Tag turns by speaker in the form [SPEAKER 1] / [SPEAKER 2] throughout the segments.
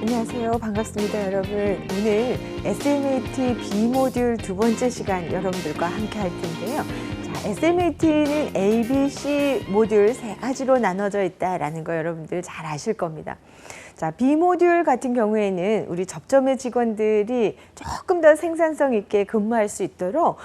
[SPEAKER 1] 안녕하세요. 반갑습니다, 여러분. 오늘 SMAT B 모듈 두 번째 시간 여러분들과 함께 할 텐데요. 자, SMAT는 A, B, C 모듈 세 가지로 나눠져 있다라는 거 여러분들 잘 아실 겁니다. 자, B 모듈 같은 경우에는 우리 접점의 직원들이 조금 더 생산성 있게 근무할 수 있도록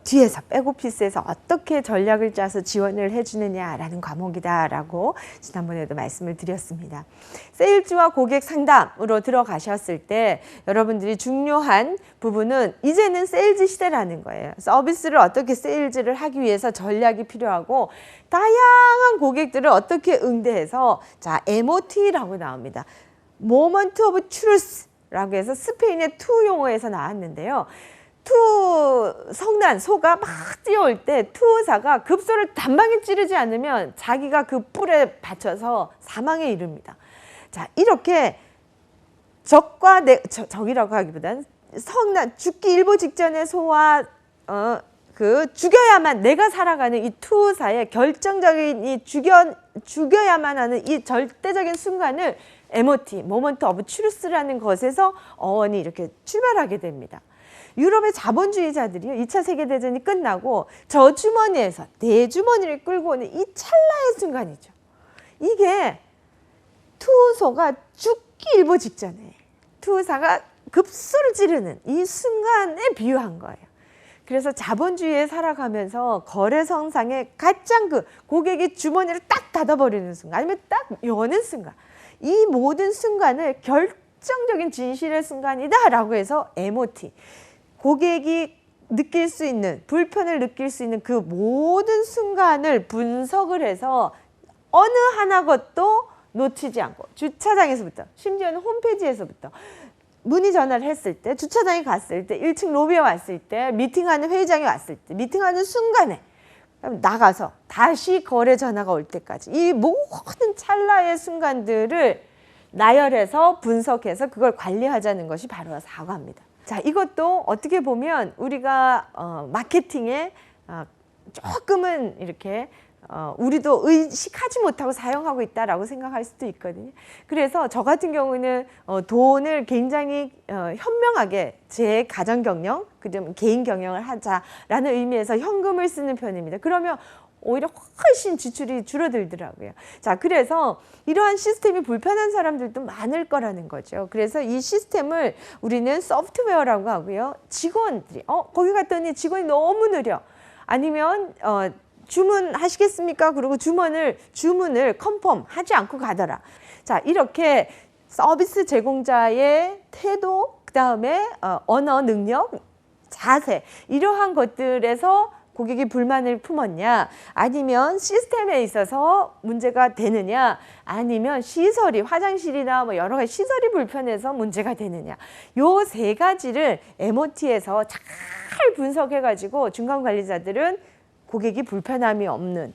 [SPEAKER 1] 뒤에서 백오피스에서 어떻게 전략을 짜서 지원을 해주느냐라는 과목이다라고 지난번에도 말씀을 드렸습니다. 세일즈와 고객 상담으로 들어가셨을 때 여러분들이 중요한 부분은 이제는 세일즈 시대라는 거예요. 서비스를 어떻게 세일즈를 하기 위해서 전략이 필요하고 다양한 고객들을 어떻게 응대해서 자, MOT라고 나옵니다. Moment of Truth라고 해서 스페인의 투 용어에서 나왔는데요. 성난, 소가 막 뛰어올 때 투사가 급소를 단방에 찌르지 않으면 자기가 그 뿔에 받쳐서 사망에 이릅니다. 자, 이렇게 적이라고 하기보다는 죽기 일보 직전에 소와 죽여야만 내가 살아가는 이 투사의 결정적인 이 죽여야만 하는 이 절대적인 순간을 MOT, Moment of Truth라는 것에서 어원이 이렇게 출발하게 됩니다. 유럽의 자본주의자들이요, 2차 세계대전이 끝나고 저 주머니에서 내 주머니를 끌고 오는 이 찰나의 순간이죠. 이게 투소가 죽기 일보 직전에 투사가 급소를 찌르는 이 순간에 비유한 거예요. 그래서 자본주의에 살아가면서 거래성상의 가장 고객이 주머니를 딱 닫아버리는 순간, 아니면 딱 여는 순간, 이 모든 순간을 결정적인 진실의 순간이다라고 해서 MOT, 고객이 느낄 수 있는, 불편을 느낄 수 있는 그 모든 순간을 분석을 해서 어느 하나 것도 놓치지 않고 주차장에서부터, 심지어는 홈페이지에서부터 문의 전화를 했을 때, 주차장에 갔을 때, 1층 로비에 왔을 때, 미팅하는 회의장에 왔을 때, 미팅하는 순간에 나가서 다시 거래 전화가 올 때까지 이 모든 찰나의 순간들을 나열해서 분석해서 그걸 관리하자는 것이 바로 사과입니다. 자, 이것도 어떻게 보면 우리가 마케팅에 조금은 이렇게 우리도 의식하지 못하고 사용하고 있다라고 생각할 수도 있거든요. 그래서 저 같은 경우는 돈을 굉장히 현명하게 제 가정 경영, 그다음 개인 경영을 하자라는 의미에서 현금을 쓰는 편입니다. 그러면 오히려 훨씬 지출이 줄어들더라고요. 자, 그래서 이러한 시스템이 불편한 사람들도 많을 거라는 거죠. 그래서 이 시스템을 우리는 소프트웨어라고 하고요. 직원들이 거기 갔더니 직원이 너무 느려. 아니면 주문하시겠습니까? 그리고 주문을 컨펌 하지 않고 가더라. 자, 이렇게 서비스 제공자의 태도, 그 다음에 언어 능력, 자세, 이러한 것들에서 고객이 불만을 품었냐, 아니면 시스템에 있어서 문제가 되느냐, 아니면 시설이, 화장실이나 뭐 여러 가지 시설이 불편해서 문제가 되느냐, 요 세 가지를 MOT에서 잘 분석해가지고 중간 관리자들은 고객이 불편함이 없는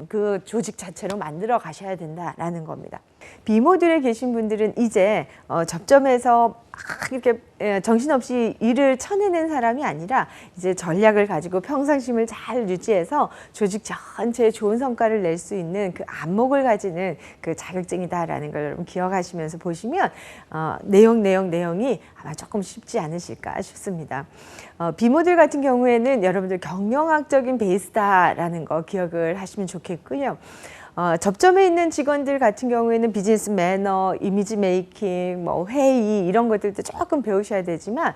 [SPEAKER 1] 그 조직 자체로 만들어 가셔야 된다라는 겁니다. B 모듈에 계신 분들은 이제 접점에서 막 이렇게 정신없이 일을 쳐내는 사람이 아니라 이제 전략을 가지고 평상심을 잘 유지해서 조직 전체에 좋은 성과를 낼 수 있는 그 안목을 가지는 그 자격증이다라는 걸 여러분 기억하시면서 보시면 내용이 아마 조금 쉽지 않으실까 싶습니다. B 모듈 같은 경우에는 여러분들 경영학적인 베이스다라는 거 기억을 하시면 좋겠고요. 접점에 있는 직원들 같은 경우에는 비즈니스 매너, 이미지 메이킹, 뭐 회의 이런 것들도 조금 배우셔야 되지만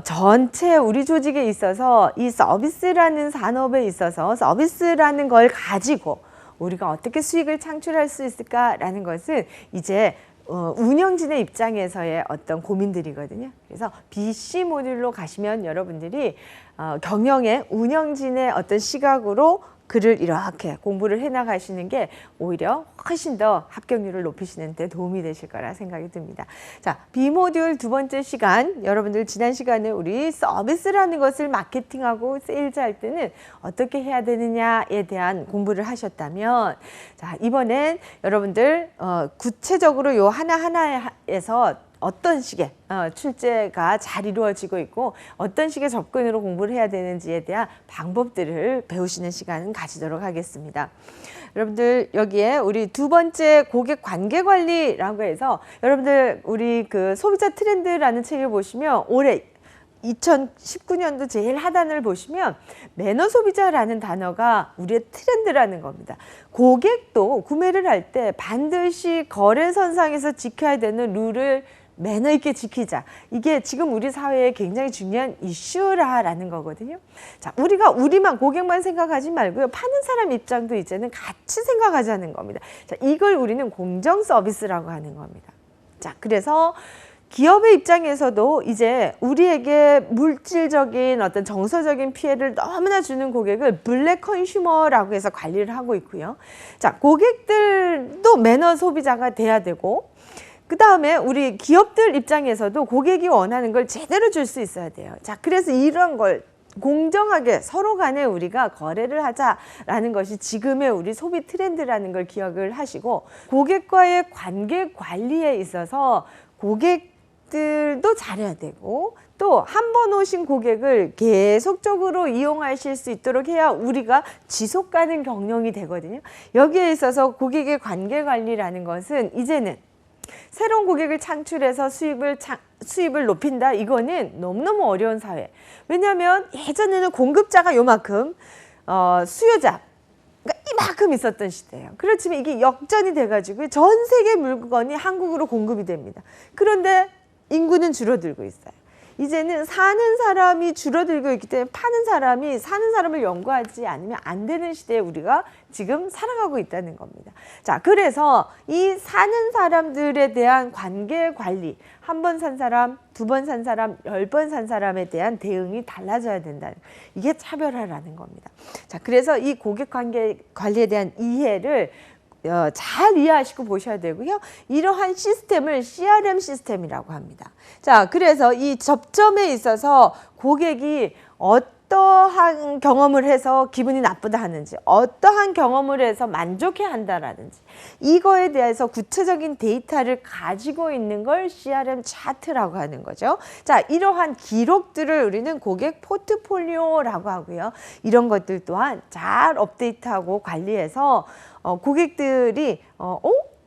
[SPEAKER 1] 전체 우리 조직에 있어서 이 서비스라는 산업에 있어서 서비스라는 걸 가지고 우리가 어떻게 수익을 창출할 수 있을까라는 것은 이제 운영진의 입장에서의 어떤 고민들이거든요. 그래서 BC 모듈로 가시면 여러분들이 경영의 운영진의 어떤 시각으로 글을 이렇게 공부를 해나가시는 게 오히려 훨씬 더 합격률을 높이시는 데 도움이 되실 거라 생각이 듭니다. 자, B 모듈 두 번째 시간, 여러분들 지난 시간에 우리 서비스라는 것을 마케팅하고 세일즈 할 때는 어떻게 해야 되느냐에 대한 공부를 하셨다면, 자, 이번엔 여러분들 구체적으로 요 하나하나에서 어떤 식의 출제가 잘 이루어지고 있고 어떤 식의 접근으로 공부를 해야 되는지에 대한 방법들을 배우시는 시간을 가지도록 하겠습니다. 여러분들 여기에 우리 두 번째 고객 관계 관리라고 해서 여러분들 우리 그 소비자 트렌드라는 책을 보시면 올해 2019년도 제일 하단을 보시면 매너 소비자라는 단어가 우리의 트렌드라는 겁니다. 고객도 구매를 할 때 반드시 거래선상에서 지켜야 되는 룰을 매너 있게 지키자. 이게 지금 우리 사회에 굉장히 중요한 이슈라는 거거든요. 자, 우리가 우리만 고객만 생각하지 말고요. 파는 사람 입장도 이제는 같이 생각하자는 겁니다. 자, 이걸 우리는 공정 서비스라고 하는 겁니다. 자, 그래서 기업의 입장에서도 이제 우리에게 물질적인 어떤 정서적인 피해를 너무나 주는 고객을 블랙 컨슈머라고 해서 관리를 하고 있고요. 자, 고객들도 매너 소비자가 돼야 되고, 그 다음에 우리 기업들 입장에서도 고객이 원하는 걸 제대로 줄 수 있어야 돼요. 자, 그래서 이런 걸 공정하게 서로 간에 우리가 거래를 하자라는 것이 지금의 우리 소비 트렌드라는 걸 기억을 하시고, 고객과의 관계 관리에 있어서 고객들도 잘해야 되고, 또 한 번 오신 고객을 계속적으로 이용하실 수 있도록 해야 우리가 지속 가능 경영이 되거든요. 여기에 있어서 고객의 관계 관리라는 것은 이제는 새로운 고객을 창출해서 수입을 높인다. 이거는 너무너무 어려운 사회. 왜냐하면 예전에는 공급자가 요만큼, 수요자 그러니까 이만큼 있었던 시대예요. 그렇지만 이게 역전이 돼가지고 전 세계 물건이 한국으로 공급이 됩니다. 그런데 인구는 줄어들고 있어요. 이제는 사는 사람이 줄어들고 있기 때문에 파는 사람이 사는 사람을 연구하지 않으면 안 되는 시대에 우리가 지금 살아가고 있다는 겁니다. 자, 그래서 이 사는 사람들에 대한 관계 관리, 한 번 산 사람, 두 번 산 사람, 10번 산 사람에 대한 대응이 달라져야 된다는, 이게 차별화라는 겁니다. 자, 그래서 이 고객 관계 관리에 대한 이해를 잘 이해하시고 보셔야 되고요. 이러한 시스템을 CRM 시스템이라고 합니다. 자, 그래서 이 접점에 있어서 고객이 어떠한 경험을 해서 기분이 나쁘다 하는지, 어떠한 경험을 해서 만족해 한다라든지, 이거에 대해서 구체적인 데이터를 가지고 있는 걸 CRM 차트라고 하는 거죠. 자, 이러한 기록들을 우리는 고객 포트폴리오라고 하고요. 이런 것들 또한 잘 업데이트하고 관리해서 고객들이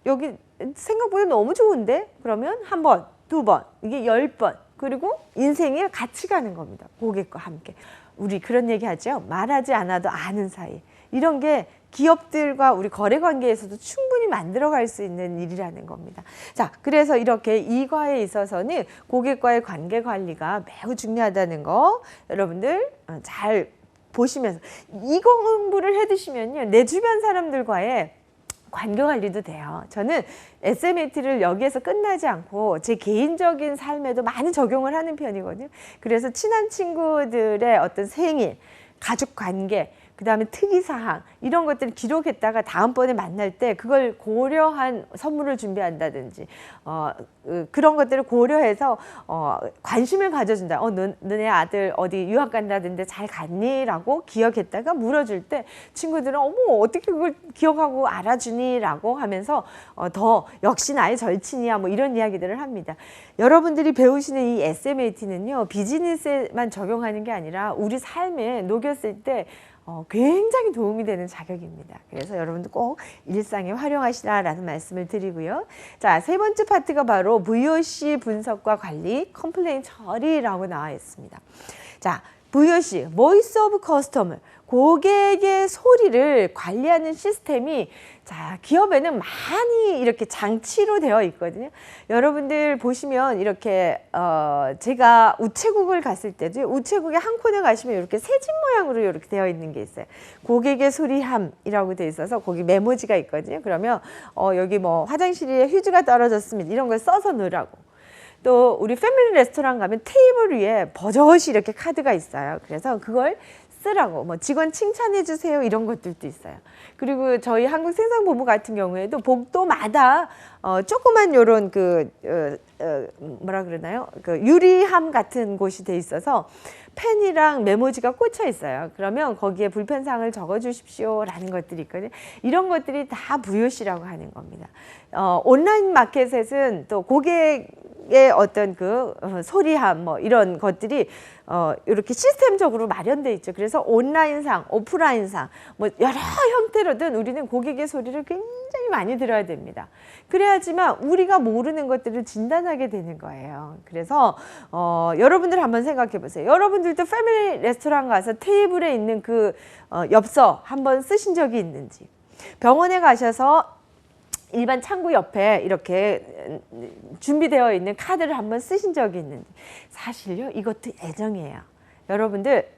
[SPEAKER 1] 여기 생각보다 너무 좋은데? 그러면 한 번, 두 번, 이게 10번, 그리고 인생이 같이 가는 겁니다. 고객과 함께. 우리 그런 얘기 하죠. 말하지 않아도 아는 사이. 이런 게 기업들과 우리 거래 관계에서도 충분히 만들어갈 수 있는 일이라는 겁니다. 자, 그래서 이렇게 이과에 있어서는 고객과의 관계 관리가 매우 중요하다는 거 여러분들 잘 보시면서 이거 공부를 해두시면요, 내 주변 사람들과의 관계 관리도 돼요. 저는 SMAT를 여기에서 끝나지 않고 제 개인적인 삶에도 많이 적용을 하는 편이거든요. 그래서 친한 친구들의 어떤 생일, 가족 관계, 그 다음에 특이사항, 이런 것들을 기록했다가 다음번에 만날 때 그걸 고려한 선물을 준비한다든지, 그런 것들을 고려해서 관심을 가져준다. 너네 아들 어디 유학 간다던데 잘 갔니? 라고 기억했다가 물어줄 때 친구들은 어머, 어떻게 그걸 기억하고 알아주니? 라고 하면서 더 역시 나의 절친이야, 뭐 이런 이야기들을 합니다. 여러분들이 배우시는 이 SMAT는요, 비즈니스에만 적용하는 게 아니라 우리 삶에 녹였을 때 굉장히 도움이 되는 자격입니다. 그래서 여러분들 꼭 일상에 활용하시라라는 말씀을 드리고요. 자, 세 번째 파트가 바로 VOC 분석과 관리, 컴플레인 처리라고 나와 있습니다. 자, VOC, Voice of Customer, 고객의 소리를 관리하는 시스템이 자, 기업에는 많이 이렇게 장치로 되어 있거든요. 여러분들 보시면 이렇게 제가 우체국을 갔을 때도 우체국의 한 코너 가시면 이렇게 새집 모양으로 이렇게 되어 있는 게 있어요. 고객의 소리함이라고 되어 있어서 거기 메모지가 있거든요. 그러면 여기 뭐 화장실에 휴지가 떨어졌습니다. 이런 걸 써서 넣으라고. 또 우리 패밀리 레스토랑 가면 테이블 위에 버젓이 이렇게 카드가 있어요. 그래서 그걸 쓰라고, 뭐 직원 칭찬해 주세요, 이런 것들도 있어요. 그리고 저희 한국생산본부 같은 경우에도 복도마다 조그만 요런 뭐라 그러나요? 그 유리함 같은 곳이 돼 있어서 펜이랑 메모지가 꽂혀 있어요. 그러면 거기에 불편사항을 적어 주십시오라는 것들이 있거든요. 이런 것들이 다 VOC라고 하는 겁니다. 온라인 마켓은 또 고객 고객의 어떤 그 소리함 뭐 이런 것들이 이렇게 시스템적으로 마련돼 있죠. 그래서 온라인상, 오프라인상 뭐 여러 형태로든 우리는 고객의 소리를 굉장히 많이 들어야 됩니다. 그래야지만 우리가 모르는 것들을 진단하게 되는 거예요. 그래서 여러분들 한번 생각해 보세요. 여러분들도 패밀리 레스토랑 가서 테이블에 있는 그 엽서 한번 쓰신 적이 있는지, 병원에 가셔서 일반 창구 옆에 이렇게 준비되어 있는 카드를 한번 쓰신 적이 있는지. 사실요, 이것도 애정이에요. 여러분들,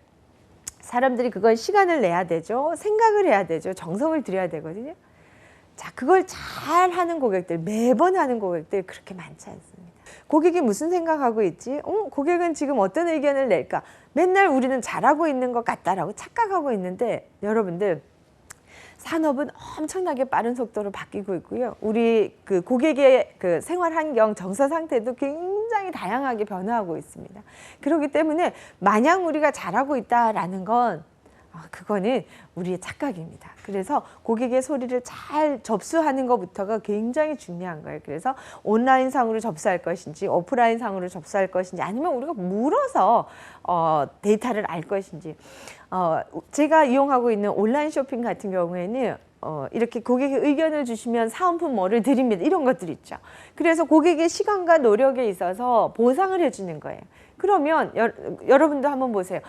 [SPEAKER 1] 사람들이 그걸 시간을 내야 되죠. 생각을 해야 되죠. 정성을 들여야 되거든요. 자, 그걸 잘 하는 고객들, 매번 하는 고객들 그렇게 많지 않습니다. 고객이 무슨 생각하고 있지? 고객은 지금 어떤 의견을 낼까? 맨날 우리는 잘하고 있는 것 같다라고 착각하고 있는데, 여러분들, 산업은 엄청나게 빠른 속도로 바뀌고 있고요. 우리 그 고객의 그 생활 환경, 정서 상태도 굉장히 다양하게 변화하고 있습니다. 그렇기 때문에 마냥 우리가 잘하고 있다라는 건 그거는 우리의 착각입니다. 그래서 고객의 소리를 잘 접수하는 것부터가 굉장히 중요한 거예요. 그래서 온라인 상으로 접수할 것인지 오프라인 상으로 접수할 것인지 아니면 우리가 물어서 데이터를 알 것인지. 제가 이용하고 있는 온라인 쇼핑 같은 경우에는 이렇게 고객의 의견을 주시면 사은품 뭐를 드립니다. 이런 것들 있죠. 그래서 고객의 시간과 노력에 있어서 보상을 해주는 거예요. 그러면 여러분도 한번 보세요.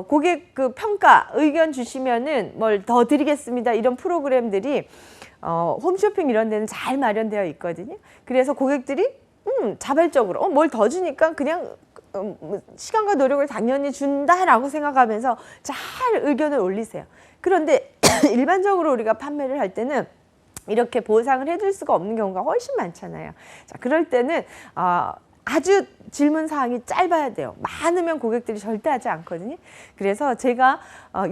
[SPEAKER 1] 고객 그 평가 의견 주시면은 뭘 더 드리겠습니다. 이런 프로그램들이 홈쇼핑 이런 데는 잘 마련되어 있거든요. 그래서 고객들이 자발적으로 뭘 더 주니까 그냥 시간과 노력을 당연히 준다라고 생각하면서 잘 의견을 올리세요. 그런데 일반적으로 우리가 판매를 할 때는 이렇게 보상을 해줄 수가 없는 경우가 훨씬 많잖아요. 자, 그럴 때는 아주 질문 사항이 짧아야 돼요. 많으면 고객들이 절대 하지 않거든요. 그래서 제가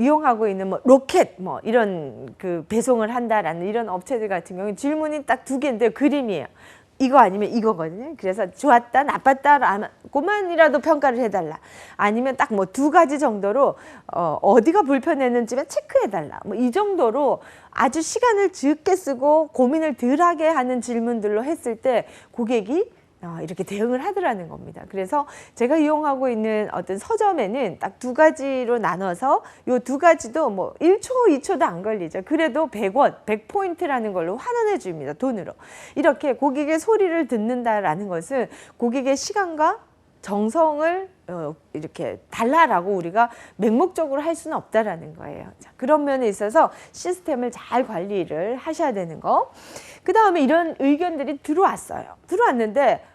[SPEAKER 1] 이용하고 있는 뭐 로켓 뭐 이런 그 배송을 한다라는 이런 업체들 같은 경우는 질문이 딱 2개인데요. 그림이에요. 이거 아니면 이거거든요. 그래서 좋았다, 나빴다고만이라도 평가를 해달라. 아니면 딱 뭐 2가지 정도로 어디가 불편했는지만 체크해달라. 뭐 이 정도로 아주 시간을 적게 쓰고 고민을 덜하게 하는 질문들로 했을 때 고객이 이렇게 대응을 하더라는 겁니다. 그래서 제가 이용하고 있는 어떤 서점에는 딱 2가지로 나눠서 요 2가지도 뭐 1초, 2초도 안 걸리죠. 그래도 100원, 100포인트라는 걸로 환원해 줍니다. 돈으로. 이렇게 고객의 소리를 듣는다라는 것은 고객의 시간과 정성을 이렇게 달라라고 우리가 맹목적으로 할 수는 없다라는 거예요. 자, 그런 면에 있어서 시스템을 잘 관리를 하셔야 되는 거. 그 다음에 이런 의견들이 들어왔어요. 들어왔는데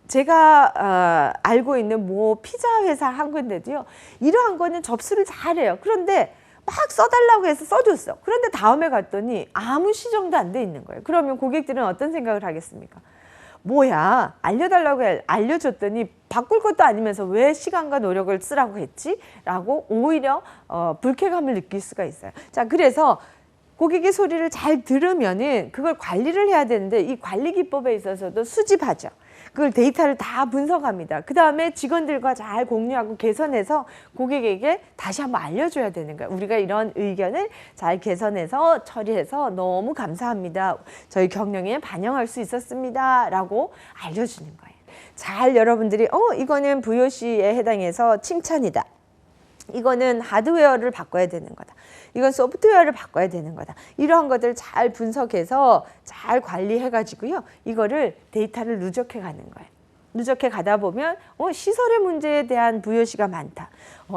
[SPEAKER 1] 제가 알고 있는 뭐 피자 회사 한 군데도요. 이러한 거는 접수를 잘해요. 그런데 막 써달라고 해서 써줬어. 그런데 다음에 갔더니 아무 시정도 안 돼 있는 거예요. 그러면 고객들은 어떤 생각을 하겠습니까? 뭐야, 알려달라고 알려줬더니 바꿀 것도 아니면서 왜 시간과 노력을 쓰라고 했지? 라고 오히려 불쾌감을 느낄 수가 있어요. 자, 그래서 고객의 소리를 잘 들으면은 그걸 관리를 해야 되는데 이 관리 기법에 있어서도 수집하죠. 그걸 데이터를 다 분석합니다. 그 다음에 직원들과 잘 공유하고 개선해서 고객에게 다시 한번 알려줘야 되는 거예요. 우리가 이런 의견을 잘 개선해서 처리해서 너무 감사합니다. 저희 경영에 반영할 수 있었습니다. 라고 알려주는 거예요. 잘 여러분들이 이거는 VOC에 해당해서 칭찬이다. 이거는 하드웨어를 바꿔야 되는 거다. 이건 소프트웨어를 바꿔야 되는 거다. 이러한 것들을 잘 분석해서 잘 관리해가지고요. 이거를 데이터를 누적해 가는 거예요. 누적해 가다 보면 시설의 문제에 대한 VOC가 많다.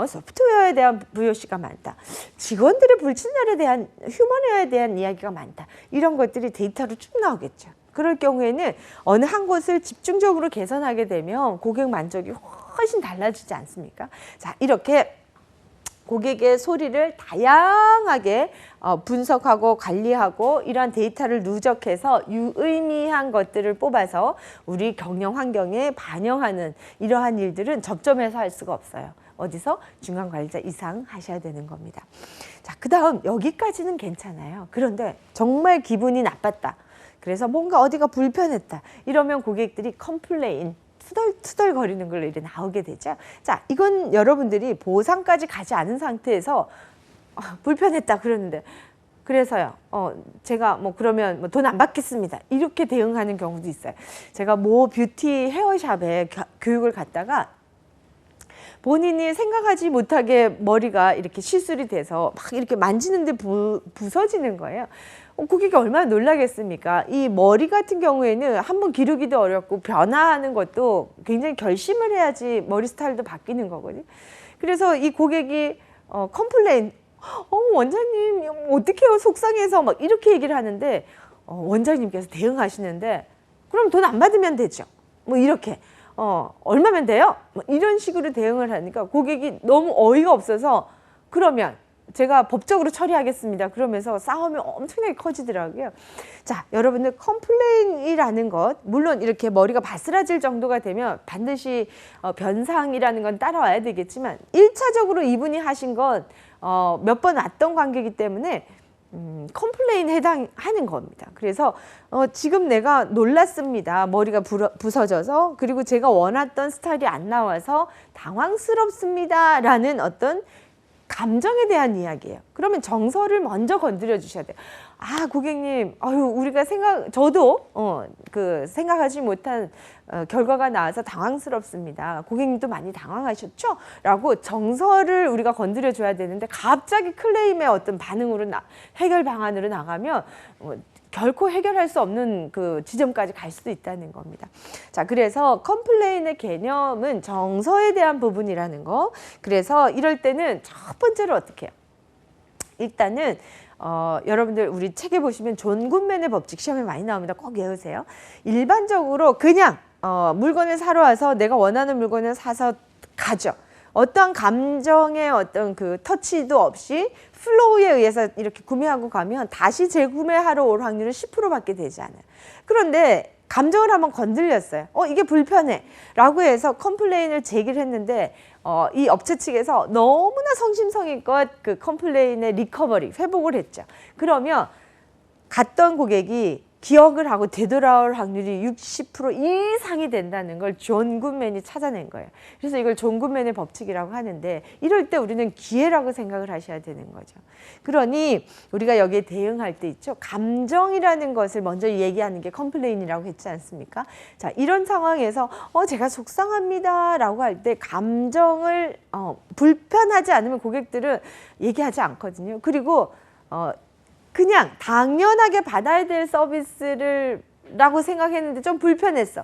[SPEAKER 1] 소프트웨어에 대한 VOC가 많다. 직원들의 불친절에 대한 휴먼웨어에 대한 이야기가 많다. 이런 것들이 데이터로 쭉 나오겠죠. 그럴 경우에는 어느 한 곳을 집중적으로 개선하게 되면 고객 만족이 훨씬 달라지지 않습니까? 자, 이렇게 고객의 소리를 다양하게 분석하고 관리하고 이러한 데이터를 누적해서 유의미한 것들을 뽑아서 우리 경영 환경에 반영하는 이러한 일들은 접점에서 할 수가 없어요. 어디서? 중간관리자 이상 하셔야 되는 겁니다. 자, 그 다음 여기까지는 괜찮아요. 그런데 정말 기분이 나빴다. 그래서 뭔가 어디가 불편했다. 이러면 고객들이 컴플레인, 투덜거리는 걸로 이렇게 나오게 되죠. 자, 이건 여러분들이 보상까지 가지 않은 상태에서 불편했다 그러는데 그래서요, 제가 뭐 그러면 뭐 돈 안 받겠습니다. 이렇게 대응하는 경우도 있어요. 제가 모 뷰티 헤어샵에 교육을 갔다가 본인이 생각하지 못하게 머리가 이렇게 시술이 돼서 막 이렇게 만지는데 부서지는 거예요. 고객이 얼마나 놀라겠습니까? 이 머리 같은 경우에는 한번 기르기도 어렵고 변화하는 것도 굉장히 결심을 해야지 머리 스타일도 바뀌는 거거든요. 그래서 이 고객이 컴플레인, 원장님 어떡해요, 속상해서 막 이렇게 얘기를 하는데 원장님께서 대응하시는데 그럼 돈 안 받으면 되죠. 뭐 이렇게 얼마면 돼요? 뭐 이런 식으로 대응을 하니까 고객이 너무 어이가 없어서 그러면 제가 법적으로 처리하겠습니다. 그러면서 싸움이 엄청나게 커지더라고요. 자, 여러분들 컴플레인이라는 것, 물론 이렇게 머리가 바스라질 정도가 되면 반드시 변상이라는 건 따라와야 되겠지만 1차적으로 이분이 하신 건 몇 번 왔던 관계이기 때문에 컴플레인에 해당하는 겁니다. 그래서 지금 내가 놀랐습니다. 머리가 부서져서, 그리고 제가 원했던 스타일이 안 나와서 당황스럽습니다 라는 어떤 감정에 대한 이야기예요. 그러면 정서를 먼저 건드려 주셔야 돼요. 아, 고객님, 우리가 저도 생각하지 못한 결과가 나와서 당황스럽습니다. 고객님도 많이 당황하셨죠? 라고 정서를 우리가 건드려 줘야 되는데 갑자기 클레임의 어떤 반응으로 해결 방안으로 나가면 결코 해결할 수 없는 그 지점까지 갈 수도 있다는 겁니다. 자, 그래서 컴플레인의 개념은 정서에 대한 부분이라는 거. 그래서 이럴 때는 첫 번째로 어떻게 해요? 일단은 여러분들 우리 책에 보시면 존 굿맨의 법칙 시험에 많이 나옵니다. 꼭 외우세요. 일반적으로 그냥 물건을 사러 와서 내가 원하는 물건을 사서 가죠. 어떠한 감정의 어떤 그 터치도 없이 플로우에 의해서 이렇게 구매하고 가면 다시 재구매하러 올 확률은 10%밖에 되지 않아요. 그런데 감정을 한번 건들렸어요. 이게 불편해 라고 해서 컴플레인을 제기를 했는데 이 업체 측에서 너무나 성심성의껏 그 컴플레인의 리커버리, 회복을 했죠. 그러면 갔던 고객이 기억을 하고 되돌아올 확률이 60% 이상이 된다는 걸 존 굿맨이 찾아낸 거예요. 그래서 이걸 존 굿맨의 법칙이라고 하는데, 이럴 때 우리는 기회라고 생각을 하셔야 되는 거죠. 그러니 우리가 여기에 대응할 때 있죠. 감정이라는 것을 먼저 얘기하는 게 컴플레인이라고 했지 않습니까? 자, 이런 상황에서 제가 속상합니다 라고 할 때 감정을 불편하지 않으면 고객들은 얘기하지 않거든요. 그리고 그냥 당연하게 받아야 될 서비스를 라고 생각했는데 좀 불편했어.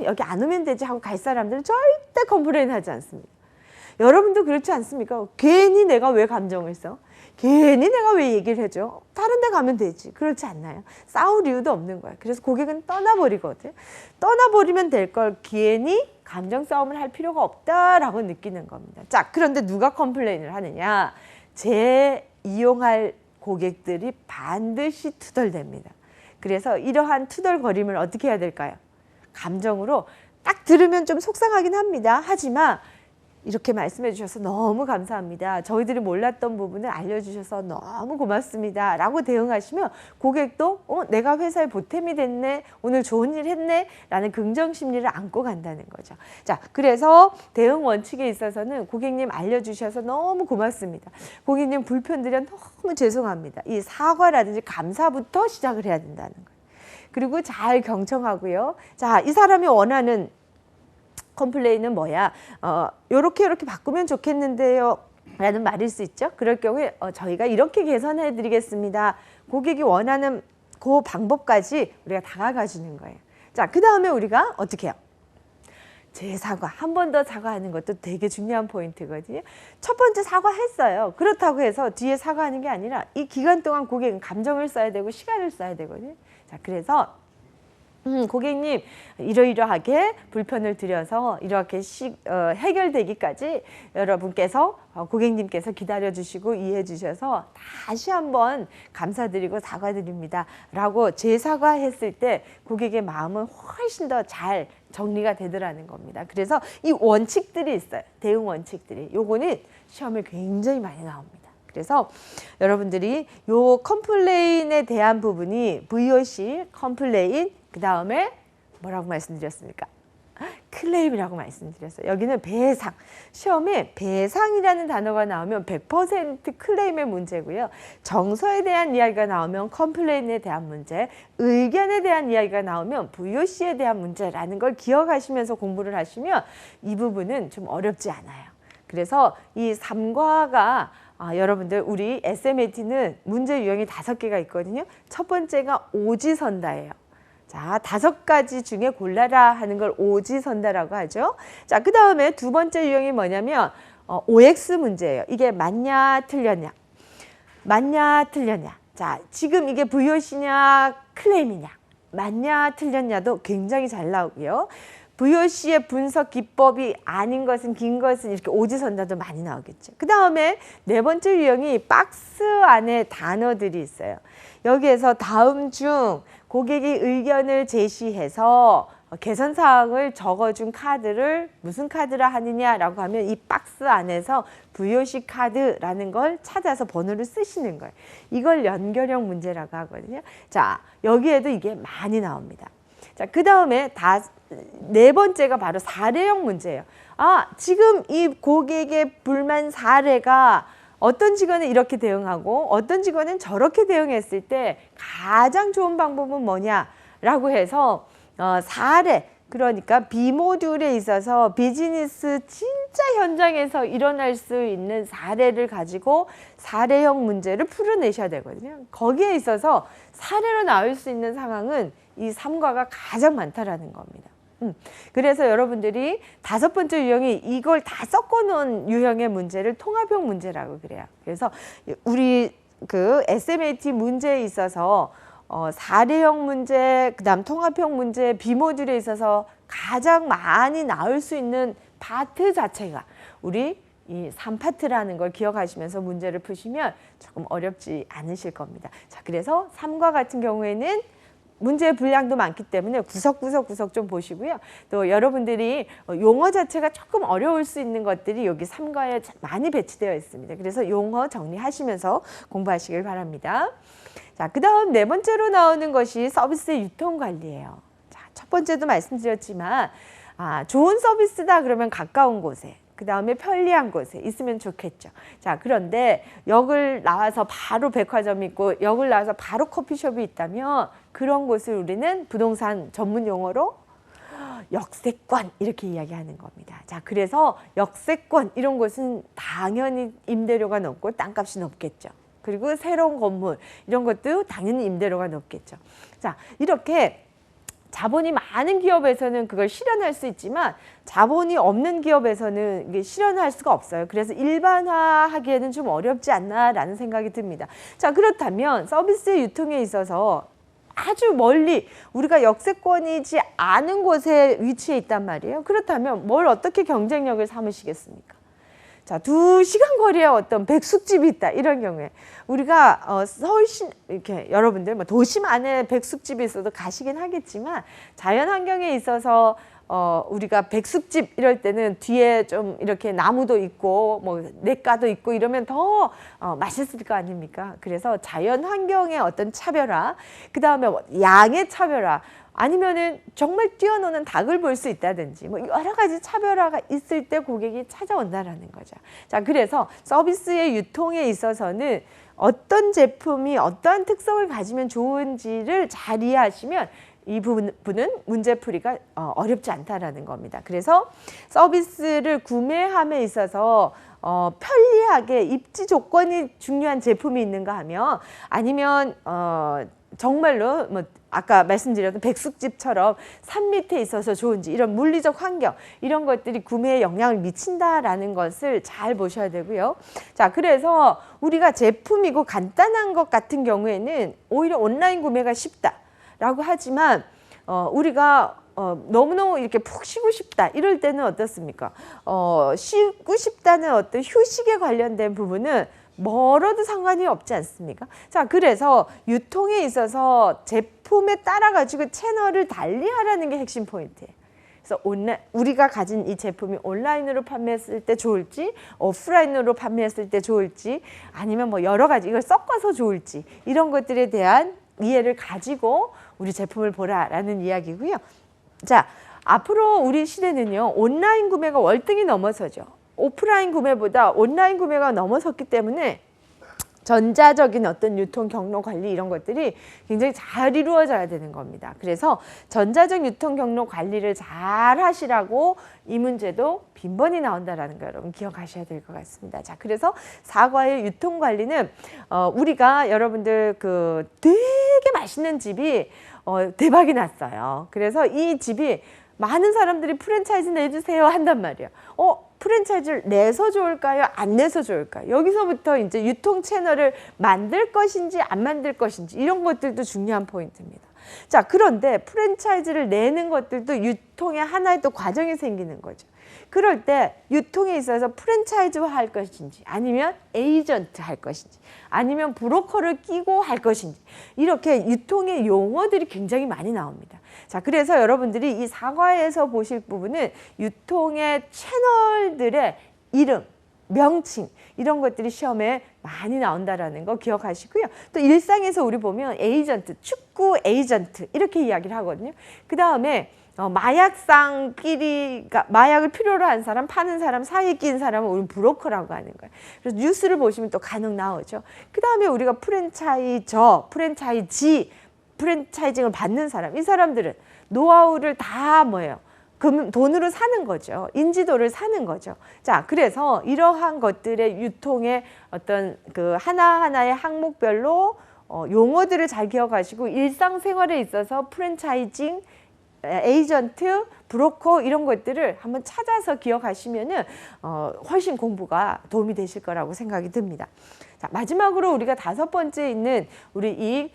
[SPEAKER 1] 여기 안 오면 되지 하고 갈 사람들은 절대 컴플레인 하지 않습니다. 여러분도 그렇지 않습니까? 괜히 내가 왜 감정을 써? 괜히 내가 왜 얘기를 해줘? 다른 데 가면 되지. 그렇지 않나요? 싸울 이유도 없는 거야. 그래서 고객은 떠나버리거든. 떠나버리면 될 걸 괜히 감정 싸움을 할 필요가 없다라고 느끼는 겁니다. 자, 그런데 누가 컴플레인을 하느냐? 이용할 고객들이 반드시 투덜댑니다. 그래서 이러한 투덜거림을 어떻게 해야 될까요? 감정으로 딱 들으면 좀 속상하긴 합니다. 하지만 이렇게 말씀해 주셔서 너무 감사합니다. 저희들이 몰랐던 부분을 알려주셔서 너무 고맙습니다 라고 대응하시면 고객도 내가 회사에 보탬이 됐네, 오늘 좋은 일 했네 라는 긍정심리를 안고 간다는 거죠. 자, 그래서 대응 원칙에 있어서는 고객님 알려주셔서 너무 고맙습니다, 고객님 불편드려 너무 죄송합니다, 이 사과라든지 감사부터 시작을 해야 된다는 거예요. 그리고 잘 경청하고요. 자, 이 사람이 원하는 컴플레인은 뭐야? 요렇게 바꾸면 좋겠는데요 라는 말일 수 있죠. 그럴 경우에 저희가 이렇게 개선해 드리겠습니다. 고객이 원하는 그 방법까지 우리가 다가가 주는 거예요. 자, 그 다음에 우리가 어떻게 해요? 재사과, 한 번 더 사과하는 것도 되게 중요한 포인트거든요. 첫 번째 사과했어요. 그렇다고 해서 뒤에 사과하는 게 아니라 이 기간 동안 고객은 감정을 써야 되고 시간을 써야 되거든요. 자, 그래서 고객님 이러이러하게 불편을 드려서 이렇게 해결되기까지 여러분께서 고객님께서 기다려주시고 이해해 주셔서 다시 한번 감사드리고 사과드립니다 라고 재사과했을 때 고객의 마음은 훨씬 더 잘 정리가 되더라는 겁니다. 그래서 이 원칙들이 있어요. 대응 원칙들이. 요거는 시험에 굉장히 많이 나옵니다. 그래서 여러분들이 요 컴플레인에 대한 부분이 VOC, 컴플레인, 그 다음에 뭐라고 말씀드렸습니까? 클레임이라고 말씀드렸어요. 여기는 배상. 시험에 배상이라는 단어가 나오면 100% 클레임의 문제고요. 정서에 대한 이야기가 나오면 컴플레인에 대한 문제, 의견에 대한 이야기가 나오면 VOC에 대한 문제라는 걸 기억하시면서 공부를 하시면 이 부분은 좀 어렵지 않아요. 그래서 이 3과가 여러분들 우리 SMAT는 문제 유형이 5개가 있거든요. 첫 번째가 오지선다예요. 자, 5가지 중에 골라라 하는 걸 오지선다라고 하죠. 자, 그 다음에 두 번째 유형이 뭐냐면 OX 문제예요. 이게 맞냐 틀렸냐. 맞냐 틀렸냐. 자, 지금 이게 VOC냐 클레임이냐. 맞냐 틀렸냐도 굉장히 잘 나오고요. VOC의 분석 기법이 아닌 것은 긴 것은 이렇게 오지선다도 많이 나오겠죠. 그 다음에 네 번째 유형이 박스 안에 단어들이 있어요. 여기에서 다음 중 고객이 의견을 제시해서 개선 사항을 적어준 카드를 무슨 카드라 하느냐라고 하면 이 박스 안에서 VOC 카드라는 걸 찾아서 번호를 쓰시는 거예요. 이걸 연결형 문제라고 하거든요. 자, 여기에도 이게 많이 나옵니다. 자, 그 다음에 네 번째가 바로 사례형 문제예요. 지금 이 고객의 불만 사례가 어떤 직원은 이렇게 대응하고 어떤 직원은 저렇게 대응했을 때 가장 좋은 방법은 뭐냐라고 해서 사례, 그러니까 B 모듈에 있어서 비즈니스 진짜 현장에서 일어날 수 있는 사례를 가지고 사례형 문제를 풀어내셔야 되거든요. 거기에 있어서 사례로 나올 수 있는 상황은 이 3과가 가장 많다라는 겁니다. 그래서 여러분들이 5번째 유형이 이걸 다 섞어놓은 유형의 문제를 통합형 문제라고 그래요. 그래서 우리 그 SMAT 문제에 있어서 사례형 문제, 그다음 통합형 문제, 비모듈에 있어서 가장 많이 나올 수 있는 파트 자체가 우리 이 3파트라는 걸 기억하시면서 문제를 푸시면 조금 어렵지 않으실 겁니다. 자, 그래서 3과 같은 경우에는 문제의 분량도 많기 때문에 구석구석 좀 보시고요. 또 여러분들이 용어 자체가 조금 어려울 수 있는 것들이 여기 3과에 많이 배치되어 있습니다. 그래서 용어 정리하시면서 공부하시길 바랍니다. 자, 그 다음 네 번째로 나오는 것이 서비스의 유통관리예요. 자, 첫 번째도 말씀드렸지만 좋은 서비스다 그러면 가까운 곳에, 그 다음에 편리한 곳에 있으면 좋겠죠. 자, 그런데 역을 나와서 바로 백화점이 있고 역을 나와서 바로 커피숍이 있다면 그런 곳을 우리는 부동산 전문 용어로 역세권 이렇게 이야기하는 겁니다. 자, 그래서 역세권 이런 곳은 당연히 임대료가 높고 땅값이 높겠죠. 그리고 새로운 건물 이런 것도 당연히 임대료가 높겠죠. 자, 이렇게 자본이 많은 기업에서는 그걸 실현할 수 있지만 자본이 없는 기업에서는 이게 실현할 수가 없어요. 그래서 일반화하기에는 좀 어렵지 않나라는 생각이 듭니다. 자, 그렇다면 서비스의 유통에 있어서 아주 멀리 우리가 역세권이지 않은 곳에 위치해 있단 말이에요. 그렇다면 뭘 어떻게 경쟁력을 삼으시겠습니까? 자, 2시간 거리에 어떤 백숙집이 있다. 이런 경우에 우리가 서울시 이렇게 여러분들 뭐 도심 안에 백숙집이 있어도 가시긴 하겠지만 자연 환경에 있어서 우리가 백숙집 이럴 때는 뒤에 좀 이렇게 나무도 있고 뭐 냇가도 있고 이러면 더 맛있을 거 아닙니까? 그래서 자연 환경의 어떤 차별화, 그 다음에 양의 차별화, 아니면은 정말 뛰어노는 닭을 볼 수 있다든지 뭐 여러 가지 차별화가 있을 때 고객이 찾아온다라는 거죠. 자, 그래서 서비스의 유통에 있어서는 어떤 제품이 어떠한 특성을 가지면 좋은지를 잘 이해하시면 이 부분은 문제풀이가 어렵지 않다라는 겁니다. 그래서 서비스를 구매함에 있어서 편리하게 입지 조건이 중요한 제품이 있는가 하면 아니면 정말로 뭐 아까 말씀드렸던 백숙집처럼 산 밑에 있어서 좋은지 이런 물리적 환경 이런 것들이 구매에 영향을 미친다라는 것을 잘 보셔야 되고요. 자, 그래서 우리가 제품이고 간단한 것 같은 경우에는 오히려 온라인 구매가 쉽다라고 하지만 우리가 너무너무 이렇게 푹 쉬고 싶다 이럴 때는 어떻습니까? 쉬고 싶다는 어떤 휴식에 관련된 부분은 멀어도 상관이 없지 않습니까? 자, 그래서 유통에 있어서 제품에 따라 가지고 채널을 달리하라는 게 핵심 포인트예요. 그래서 우리가 가진 이 제품이 온라인으로 판매했을 때 좋을지 오프라인으로 판매했을 때 좋을지 아니면 뭐 여러 가지 이걸 섞어서 좋을지 이런 것들에 대한 이해를 가지고 우리 제품을 보라라는 이야기고요. 자, 앞으로 우리 시대는요, 온라인 구매가 월등히 넘어서죠. 오프라인 구매보다 온라인 구매가 넘어섰기 때문에 전자적인 어떤 유통 경로 관리 이런 것들이 굉장히 잘 이루어져야 되는 겁니다. 그래서 전자적 유통 경로 관리를 잘 하시라고 이 문제도 빈번히 나온다라는 거 여러분 기억하셔야 될 것 같습니다. 자, 그래서 사과의 유통 관리는 우리가 여러분들 그 되게 맛있는 집이 대박이 났어요. 그래서 이 집이 많은 사람들이 프랜차이즈 내주세요 한단 말이에요. 프랜차이즈를 내서 좋을까요? 안 내서 좋을까요? 여기서부터 이제 유통 채널을 만들 것인지 안 만들 것인지 이런 것들도 중요한 포인트입니다. 자, 그런데 프랜차이즈를 내는 것들도 유통의 하나의 또 과정이 생기는 거죠. 그럴 때 유통에 있어서 프랜차이즈화 할 것인지 아니면 에이전트 할 것인지 아니면 브로커를 끼고 할 것인지 이렇게 유통의 용어들이 굉장히 많이 나옵니다. 자, 그래서 여러분들이 이 사과에서 보실 부분은 유통의 채널들의 이름, 명칭 이런 것들이 시험에 많이 나온다라는 거 기억하시고요. 또 일상에서 우리 보면 에이전트, 축구 에이전트 이렇게 이야기를 하거든요. 그 다음에 마약상끼리, 그러니까 마약을 필요로 한 사람, 파는 사람 사이에 낀 사람은 우리 브로커라고 하는 거예요. 그래서 뉴스를 보시면 또 간혹 나오죠. 그 다음에 우리가 프랜차이저, 프랜차이지, 프랜차이징을 받는 사람, 이 사람들은 노하우를 다 뭐예요? 돈으로 사는 거죠. 인지도를 사는 거죠. 자, 그래서 이러한 것들의 유통의 어떤 그 하나하나의 항목별로 용어들을 잘 기억하시고 일상생활에 있어서 프랜차이징, 에이전트, 브로커 이런 것들을 한번 찾아서 기억하시면은 훨씬 공부가 도움이 되실 거라고 생각이 듭니다. 자, 마지막으로 우리가 5번째 있는 우리 이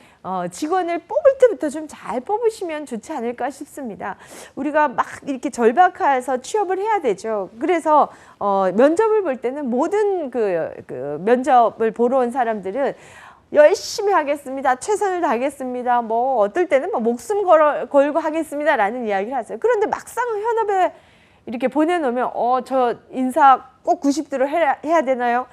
[SPEAKER 1] 직원을 뽑을 때부터 좀 잘 뽑으시면 좋지 않을까 싶습니다. 우리가 막 이렇게 절박해서 취업을 해야 되죠. 그래서 면접을 볼 때는 모든 그 면접을 보러 온 사람들은 열심히 하겠습니다. 최선을 다하겠습니다. 뭐 어떨 때는 뭐 목숨 걸고 하겠습니다라는 이야기를 하세요. 그런데 막상 현업에 이렇게 보내놓으면 저 인사 꼭 90도로 해야 되나요?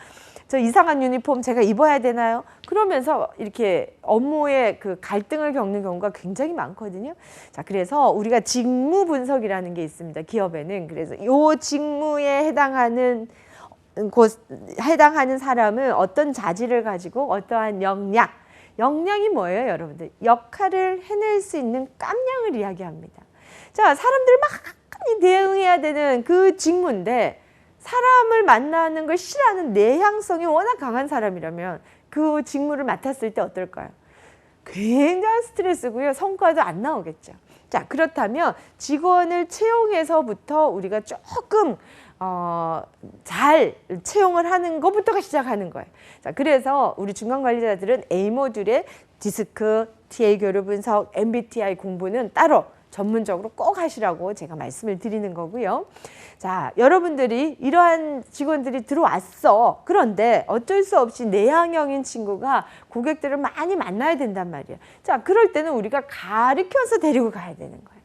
[SPEAKER 1] 저 이상한 유니폼 제가 입어야 되나요? 그러면서 이렇게 업무의 그 갈등을 겪는 경우가 굉장히 많거든요. 자, 그래서 우리가 직무 분석이라는 게 있습니다. 기업에는. 그래서 이 직무에 해당하는 사람은 어떤 자질을 가지고 어떠한 역량이 뭐예요, 여러분들? 역할을 해낼 수 있는 깜냥을 이야기합니다. 자, 사람들 막 대응해야 되는 그 직무인데 사람을 만나는 걸 싫어하는 내향성이 워낙 강한 사람이라면 그 직무를 맡았을 때 어떨까요? 굉장한 스트레스고요. 성과도 안 나오겠죠. 자, 그렇다면 직원을 채용해서부터 우리가 조금 잘 채용을 하는 것부터가 시작하는 거예요. 자, 그래서 우리 중간관리자들은 A 모듈의 디스크, TA 교류 분석, MBTI 공부는 따로 전문적으로 꼭 하시라고 제가 말씀을 드리는 거고요. 자, 여러분들이 이러한 직원들이 들어왔어. 그런데 어쩔 수 없이 내향형인 친구가 고객들을 많이 만나야 된단 말이에요. 자, 그럴 때는 우리가 가르쳐서 데리고 가야 되는 거예요.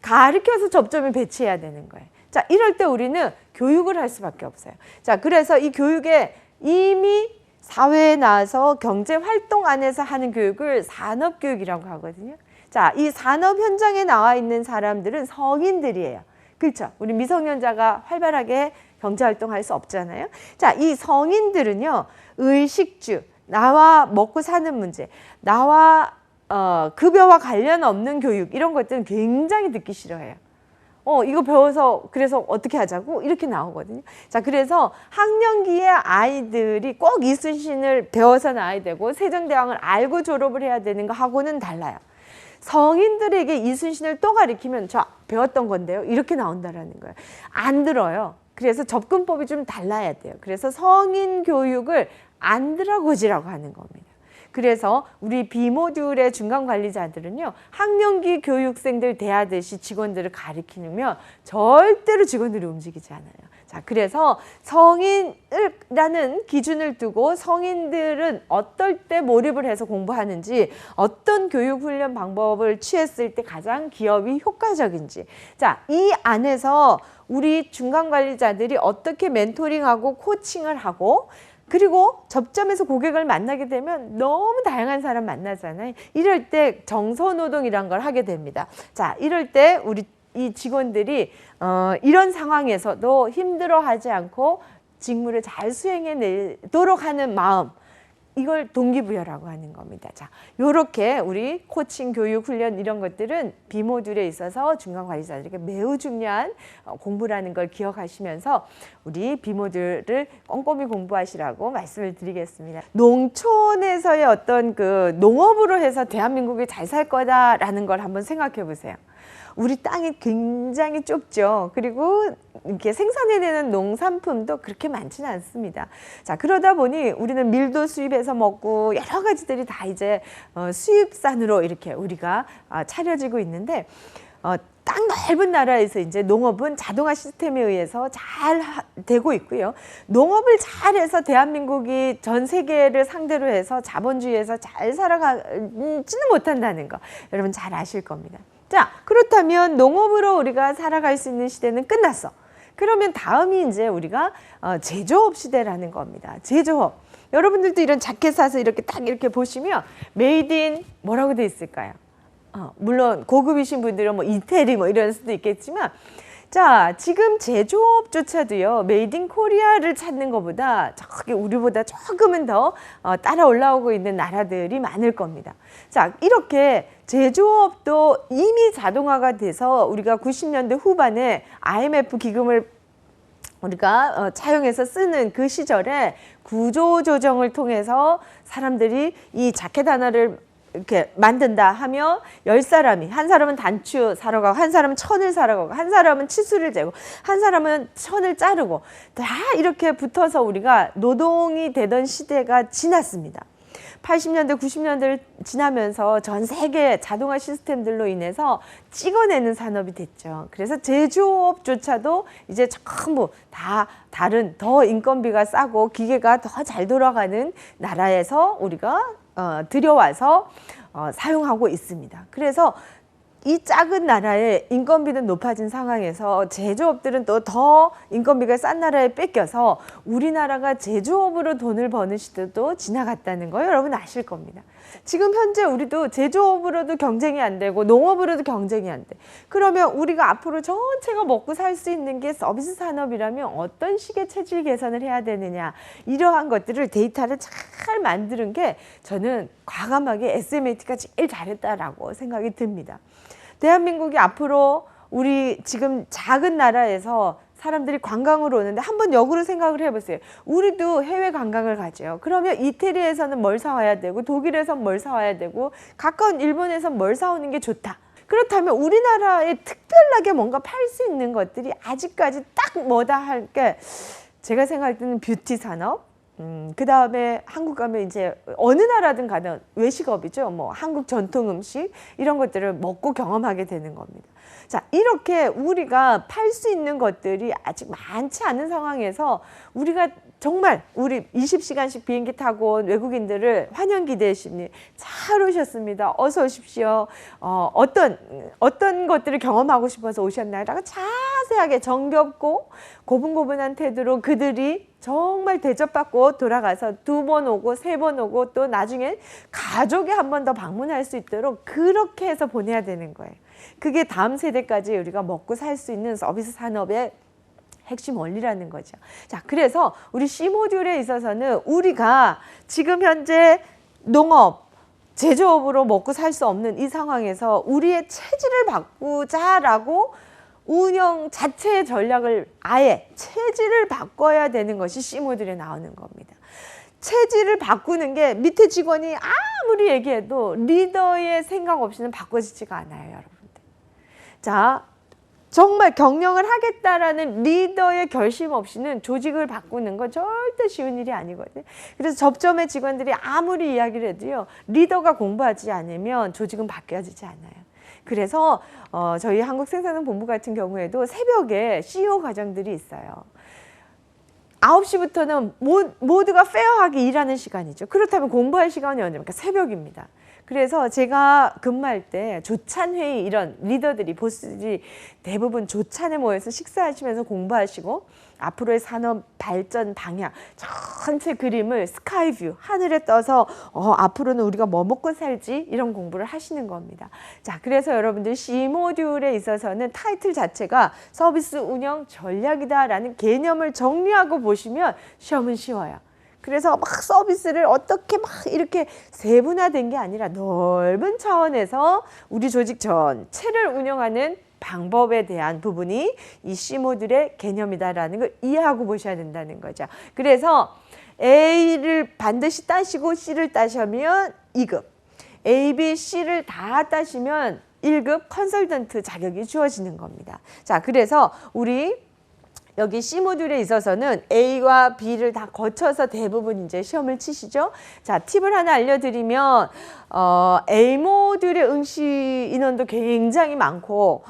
[SPEAKER 1] 가르쳐서 접점을 배치해야 되는 거예요. 자, 이럴 때 우리는 교육을 할 수밖에 없어요. 자, 그래서 이 교육에 이미 사회에 나와서 경제활동 안에서 하는 교육을 산업교육이라고 하거든요. 자, 이 산업 현장에 나와 있는 사람들은 성인들이에요. 그렇죠? 우리 미성년자가 활발하게 경제활동할 수 없잖아요. 자, 이 성인들은요, 의식주, 나와 먹고 사는 문제, 나와 급여와 관련 없는 교육 이런 것들은 굉장히 듣기 싫어해요. 이거 배워서 그래서 어떻게 하자고 이렇게 나오거든요. 자, 그래서 학령기의 아이들이 꼭 이순신을 배워서 나와야 되고 세종대왕을 알고 졸업을 해야 되는 거하고는 달라요. 성인들에게 이순신을 또 가리키면 저 배웠던 건데요. 이렇게 나온다라는 거예요. 안 들어요. 그래서 접근법이 좀 달라야 돼요. 그래서 성인 교육을 안드라고지라고 하는 겁니다. 그래서 우리 B모듈의 중간관리자들은요. 학령기 교육생들 대하듯이 직원들을 가리키면 절대로 직원들이 움직이지 않아요. 자, 그래서 성인이라는 기준을 두고 성인들은 어떨 때 몰입을 해서 공부하는지 어떤 교육훈련 방법을 취했을 때 가장 기업이 효과적인지 자, 이 안에서 우리 중간관리자들이 어떻게 멘토링하고 코칭을 하고 그리고 접점에서 고객을 만나게 되면 너무 다양한 사람 만나잖아요. 이럴 때 정서노동이란 걸 하게 됩니다. 자, 이럴 때 우리 이 직원들이 이런 상황에서도 힘들어하지 않고 직무를 잘 수행해내도록 하는 마음, 이걸 동기부여라고 하는 겁니다. 자, 요렇게 우리 코칭, 교육, 훈련 이런 것들은 비모듈에 있어서 중간관리자들에게 매우 중요한 공부라는 걸 기억하시면서 우리 비모듈을 꼼꼼히 공부하시라고 말씀을 드리겠습니다. 농촌에서의 어떤 그 농업으로 해서 대한민국이 잘 살 거다라는 걸 한번 생각해 보세요. 우리 땅이 굉장히 좁죠. 그리고 이렇게 생산해내는 농산품도 그렇게 많지는 않습니다. 자, 그러다 보니 우리는 밀도 수입해서 먹고 여러 가지들이 다 이제 수입산으로 이렇게 우리가 차려지고 있는데, 땅 넓은 나라에서 이제 농업은 자동화 시스템에 의해서 잘 되고 있고요. 농업을 잘해서 대한민국이 전 세계를 상대로 해서 자본주의에서 잘 살아가지는 못한다는 거 여러분 잘 아실 겁니다. 자, 그렇다면 농업으로 우리가 살아갈 수 있는 시대는 끝났어. 그러면 다음이 이제 우리가 제조업 시대라는 겁니다. 제조업. 여러분들도 이런 자켓 사서 이렇게 딱 이렇게 보시면 메이드 인 뭐라고 돼 있을까요? 물론 고급이신 분들은 뭐 이태리 뭐 이럴 수도 있겠지만, 자, 지금 제조업조차도요, 메이드 인 코리아를 찾는 것보다 저기 우리보다 조금은 더 따라 올라오고 있는 나라들이 많을 겁니다. 자, 이렇게 제조업도 이미 자동화가 돼서 우리가 90년대 후반에 IMF 기금을 우리가 차용해서 쓰는 그 시절에 구조조정을 통해서 사람들이 이 자켓 하나를 이렇게 만든다 하면 10사람이, 한 사람은 단추 사러 가고, 한 사람은 천을 사러 가고, 한 사람은 치수를 재고, 한 사람은 천을 자르고, 다 이렇게 붙어서 우리가 노동이 되던 시대가 지났습니다. 80년대, 90년대를 지나면서 전 세계 자동화 시스템들로 인해서 찍어내는 산업이 됐죠. 그래서 제조업조차도 이제 전부 다 다른 더 인건비가 싸고 기계가 더 잘 돌아가는 나라에서 우리가 들여와서 사용하고 있습니다. 그래서 이 작은 나라에 인건비는 높아진 상황에서 제조업들은 또 더 인건비가 싼 나라에 뺏겨서 우리나라가 제조업으로 돈을 버는 시대도 지나갔다는 거 여러분 아실 겁니다. 지금 현재 우리도 제조업으로도 경쟁이 안 되고 농업으로도 경쟁이 안 돼. 그러면 우리가 앞으로 전체가 먹고 살 수 있는 게 서비스 산업이라면 어떤 식의 체질 개선을 해야 되느냐, 이러한 것들을 데이터를 잘 만드는 게 저는 과감하게 SMAT가 제일 잘했다라고 생각이 듭니다. 대한민국이 앞으로 우리 지금 작은 나라에서 사람들이 관광으로 오는데 한번 역으로 생각을 해보세요. 우리도 해외 관광을 가죠. 그러면 이태리에서는 뭘 사와야 되고, 독일에서는 뭘 사와야 되고, 가까운 일본에서는 뭘 사오는 게 좋다. 그렇다면 우리나라에 특별하게 뭔가 팔 수 있는 것들이 아직까지 딱 뭐다 할 게, 제가 생각할 때는 뷰티 산업, 그 다음에 한국 가면 이제 어느 나라든 가든 외식업이죠. 뭐 한국 전통 음식 이런 것들을 먹고 경험하게 되는 겁니다. 자, 이렇게 우리가 팔 수 있는 것들이 아직 많지 않은 상황에서 우리가 정말 우리 20시간씩 비행기 타고 온 외국인들을 환영 기대해 주십니다. 잘 오셨습니다. 어서 오십시오. 어떤 것들을 경험하고 싶어서 오셨나요? 라고 자세하게 정겹고 고분고분한 태도로 그들이 정말 대접받고 돌아가서 2번 오고 3번 오고 또 나중에 가족이 한 번 더 방문할 수 있도록 그렇게 해서 보내야 되는 거예요. 그게 다음 세대까지 우리가 먹고 살 수 있는 서비스 산업의 핵심 원리라는 거죠. 자, 그래서 우리 C모듈에 있어서는 우리가 지금 현재 농업, 제조업으로 먹고 살 수 없는 이 상황에서 우리의 체질을 바꾸자라고 운영 자체의 전략을 아예 체질을 바꿔야 되는 것이 C모듈에 나오는 겁니다. 체질을 바꾸는 게 밑에 직원이 아무리 얘기해도 리더의 생각 없이는 바꿔지지가 않아요, 여러분들. 자, 정말 경영을 하겠다라는 리더의 결심 없이는 조직을 바꾸는 건 절대 쉬운 일이 아니거든요. 그래서 접점의 직원들이 아무리 이야기를 해도요, 리더가 공부하지 않으면 조직은 바뀌어지지 않아요. 그래서 저희 한국생산본부 같은 경우에도 새벽에 CEO 과정들이 있어요. 9시부터는 모두가 페어하게 일하는 시간이죠. 그렇다면 공부할 시간이 언제입니까? 새벽입니다. 그래서 제가 근무할 때 조찬회의 이런 리더들이 보스들이 대부분 조찬에 모여서 식사하시면서 공부하시고 앞으로의 산업 발전 방향 전체 그림을 스카이뷰 하늘에 떠서 앞으로는 우리가 뭐 먹고 살지 이런 공부를 하시는 겁니다. 자, 그래서 여러분들 C 모듈에 있어서는 타이틀 자체가 서비스 운영 전략이다라는 개념을 정리하고 보시면 시험은 쉬워요. 그래서 막 서비스를 어떻게 막 이렇게 세분화된 게 아니라 넓은 차원에서 우리 조직 전체를 운영하는 방법에 대한 부분이 이 C 모듈의 개념이다라는 걸 이해하고 보셔야 된다는 거죠. 그래서 A를 반드시 따시고 C를 따시면 2급, A, B, C를 다 따시면 1급 컨설턴트 자격이 주어지는 겁니다. 자, 그래서 우리 여기 C 모듈에 있어서는 A와 B를 다 거쳐서 대부분 이제 시험을 치시죠. 자, 팁을 하나 알려드리면 A 모듈의 응시 인원도 굉장히 많고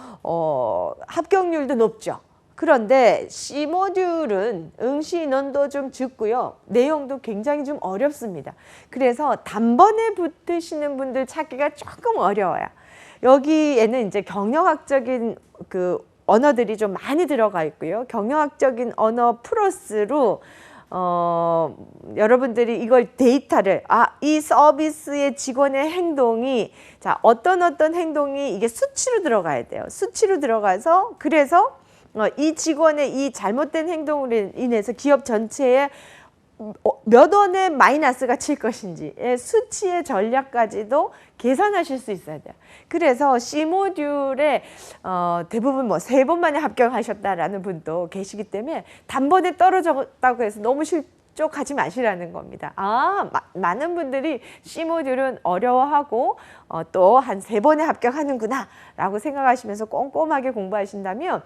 [SPEAKER 1] 합격률도 높죠. 그런데 C 모듈은 응시 인원도 좀 적고요. 내용도 굉장히 좀 어렵습니다. 그래서 단번에 붙으시는 분들 찾기가 조금 어려워요. 여기에는 이제 경영학적인 언어들이 좀 많이 들어가 있고요. 경영학적인 언어 플러스로 여러분들이 이걸 데이터를 이 서비스의 직원의 행동이 어떤 행동이 이게 수치로 들어가야 돼요. 수치로 들어가서 그래서 이 직원의 이 잘못된 행동으로 인해서 기업 전체에 몇 원의 마이너스가 칠 것인지의 수치의 전략까지도 계산하실 수 있어야 돼요. 그래서 C 모듈에 대부분 3번 만에 합격하셨다라는 분도 계시기 때문에 단번에 떨어졌다고 해서 너무 실족하지 마시라는 겁니다. 많은 분들이 C 모듈은 어려워하고 또 한 3번에 합격하는구나 라고 생각하시면서 꼼꼼하게 공부하신다면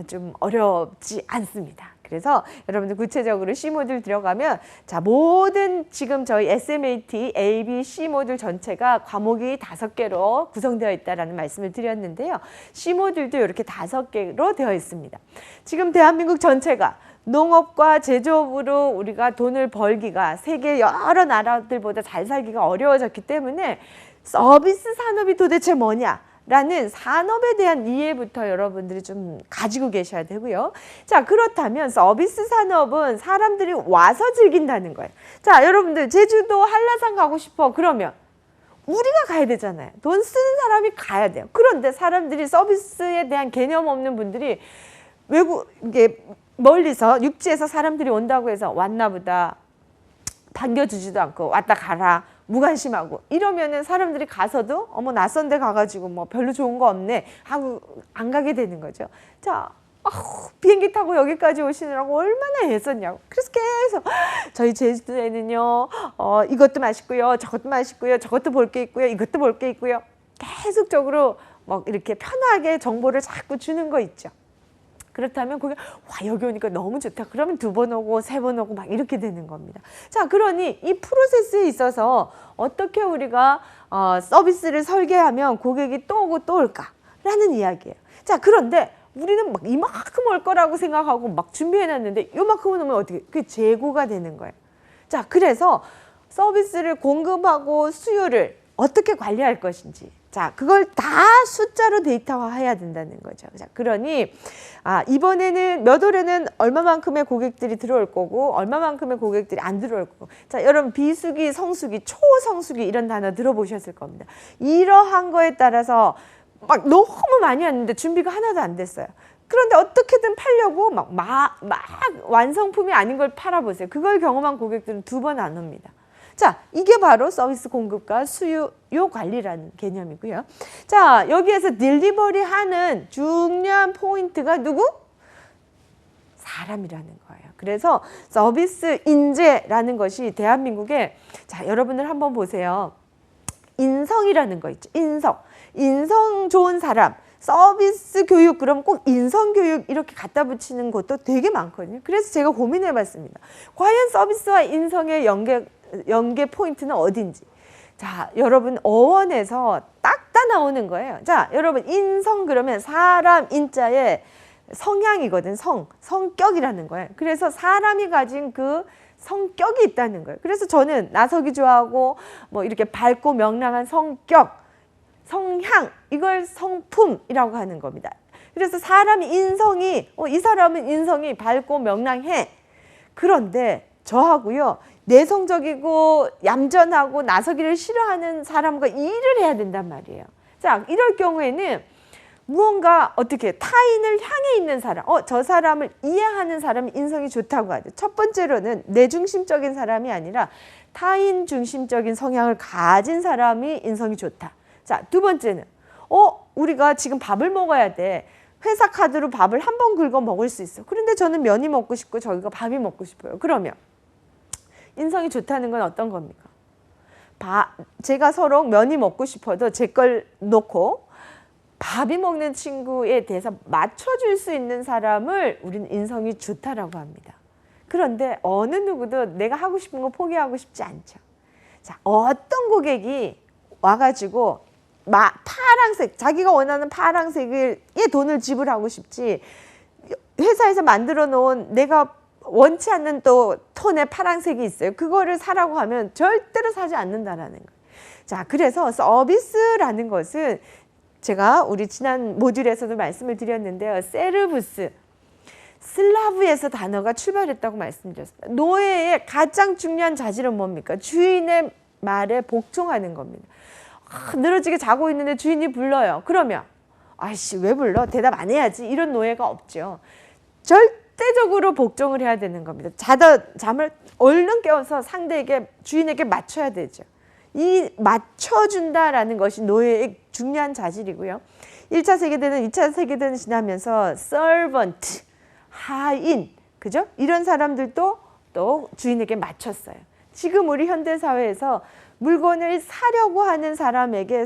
[SPEAKER 1] 좀 어렵지 않습니다. 그래서 여러분들 구체적으로 C 모듈 들어가면 모든 지금 저희 SMAT, A, B, C 모듈 전체가 과목이 5개로 구성되어 있다라는 말씀을 드렸는데요. C 모듈도 이렇게 5개로 되어 있습니다. 지금 대한민국 전체가 농업과 제조업으로 우리가 돈을 벌기가 세계 여러 나라들보다 잘 살기가 어려워졌기 때문에 서비스 산업이 도대체 뭐냐? 라는 산업에 대한 이해부터 여러분들이 좀 가지고 계셔야 되고요. 자, 그렇다면 서비스 산업은 사람들이 와서 즐긴다는 거예요. 자, 여러분들 제주도 한라산 가고 싶어. 그러면 우리가 가야 되잖아요. 돈 쓰는 사람이 가야 돼요. 그런데 사람들이 서비스에 대한 개념 없는 분들이 이게 멀리서 육지에서 사람들이 온다고 해서 왔나 보다 반겨주지도 않고 왔다 가라. 무관심하고 이러면은 사람들이 가서도 낯선 데 가가지고 별로 좋은 거 없네 하고 안 가게 되는 거죠. 자, 비행기 타고 여기까지 오시느라고 얼마나 애썼냐고. 그래서 계속 저희 제주도에는요 이것도 맛있고요, 저것도 맛있고요, 저것도 볼 게 있고요, 이것도 볼 게 있고요. 계속적으로 이렇게 편하게 정보를 자꾸 주는 거 있죠. 그렇다면 거기 여기 오니까 너무 좋다. 그러면 2번 오고 3번 오고 막 이렇게 되는 겁니다. 자, 그러니 이 프로세스에 있어서 어떻게 우리가 서비스를 설계하면 고객이 또 오고 또 올까라는 이야기예요. 자, 그런데 우리는 이만큼 올 거라고 생각하고 막 준비해놨는데 이만큼은 오면 어떻게? 그게 재고가 되는 거예요. 자, 그래서 서비스를 공급하고 수요를 어떻게 관리할 것인지. 자, 그걸 다 숫자로 데이터화해야 된다는 거죠. 자, 그러니 이번에는 몇 월에는 얼마만큼의 고객들이 들어올 거고 얼마만큼의 고객들이 안 들어올 거고. 자, 여러분 비수기, 성수기, 초성수기 이런 단어 들어보셨을 겁니다. 이러한 거에 따라서 너무 많이 왔는데 준비가 하나도 안 됐어요. 그런데 어떻게든 팔려고 막 완성품이 아닌 걸 팔아보세요. 그걸 경험한 고객들은 2번 안 옵니다. 자, 이게 바로 서비스 공급과 수요 관리라는 개념이고요. 자, 여기에서 딜리버리 하는 중요한 포인트가 누구? 사람이라는 거예요. 그래서 서비스 인재라는 것이 대한민국에, 자, 여러분들 한번 보세요. 인성이라는 거 있죠. 인성 좋은 사람. 서비스 교육, 그럼 꼭 인성 교육 이렇게 갖다 붙이는 것도 되게 많거든요. 그래서 제가 고민해 봤습니다. 과연 서비스와 인성의 연계 포인트는 어딘지. 자, 여러분 어원에서 딱 나오는 거예요. 자, 여러분 인성 그러면 사람 인자의 성향이거든. 성격이라는 거예요. 그래서 사람이 가진 그 성격이 있다는 거예요. 그래서 저는 나서기 좋아하고 뭐 이렇게 밝고 명랑한 성격, 성향, 이걸 성품이라고 하는 겁니다. 그래서 사람이 인성이 이 사람은 인성이 밝고 명랑해. 그런데 저하고요, 내성적이고 얌전하고 나서기를 싫어하는 사람과 일을 해야 된단 말이에요. 자, 이럴 경우에는 무언가 어떻게 타인을 향해 있는 사람, 저 사람을 이해하는 사람이 인성이 좋다고 하죠. 첫 번째로는 내 중심적인 사람이 아니라 타인 중심적인 성향을 가진 사람이 인성이 좋다. 자, 두 번째는 우리가 지금 밥을 먹어야 돼. 회사 카드로 밥을 한 번 긁어 먹을 수 있어. 그런데 저는 면이 먹고 싶고 저희가 밥이 먹고 싶어요. 그러면 인성이 좋다는 건 어떤 겁니까? 제가 서로 면이 먹고 싶어도 제 걸 놓고 밥이 먹는 친구에 대해서 맞춰줄 수 있는 사람을 우리는 인성이 좋다라고 합니다. 그런데 어느 누구도 내가 하고 싶은 거 포기하고 싶지 않죠. 자, 어떤 고객이 와가지고 파랑색, 자기가 원하는 파랑색의 돈을 지불하고 싶지, 회사에서 만들어 놓은 내가 원치 않는 또 톤의 파랑색이 있어요. 그거를 사라고 하면 절대로 사지 않는다라는 거예요. 자, 그래서 서비스라는 것은 제가 우리 지난 모듈에서도 말씀을 드렸는데요. 세르부스, 슬라브에서 단어가 출발했다고 말씀드렸습니다. 노예의 가장 중요한 자질은 뭡니까? 주인의 말에 복종하는 겁니다. 늘어지게 자고 있는데 주인이 불러요. 그러면 아이씨 왜 불러? 대답 안 해야지. 이런 노예가 없죠. 절대적으로 복종을 해야 되는 겁니다. 잠을 얼른 깨워서 상대에게, 주인에게 맞춰야 되죠. 이 맞춰준다라는 것이 노예의 중요한 자질이고요. 1차 세계대전, 2차 세계대전 지나면서 servant, 하인, 그죠? 이런 사람들도 또 주인에게 맞췄어요. 지금 우리 현대사회에서 물건을 사려고 하는 사람에게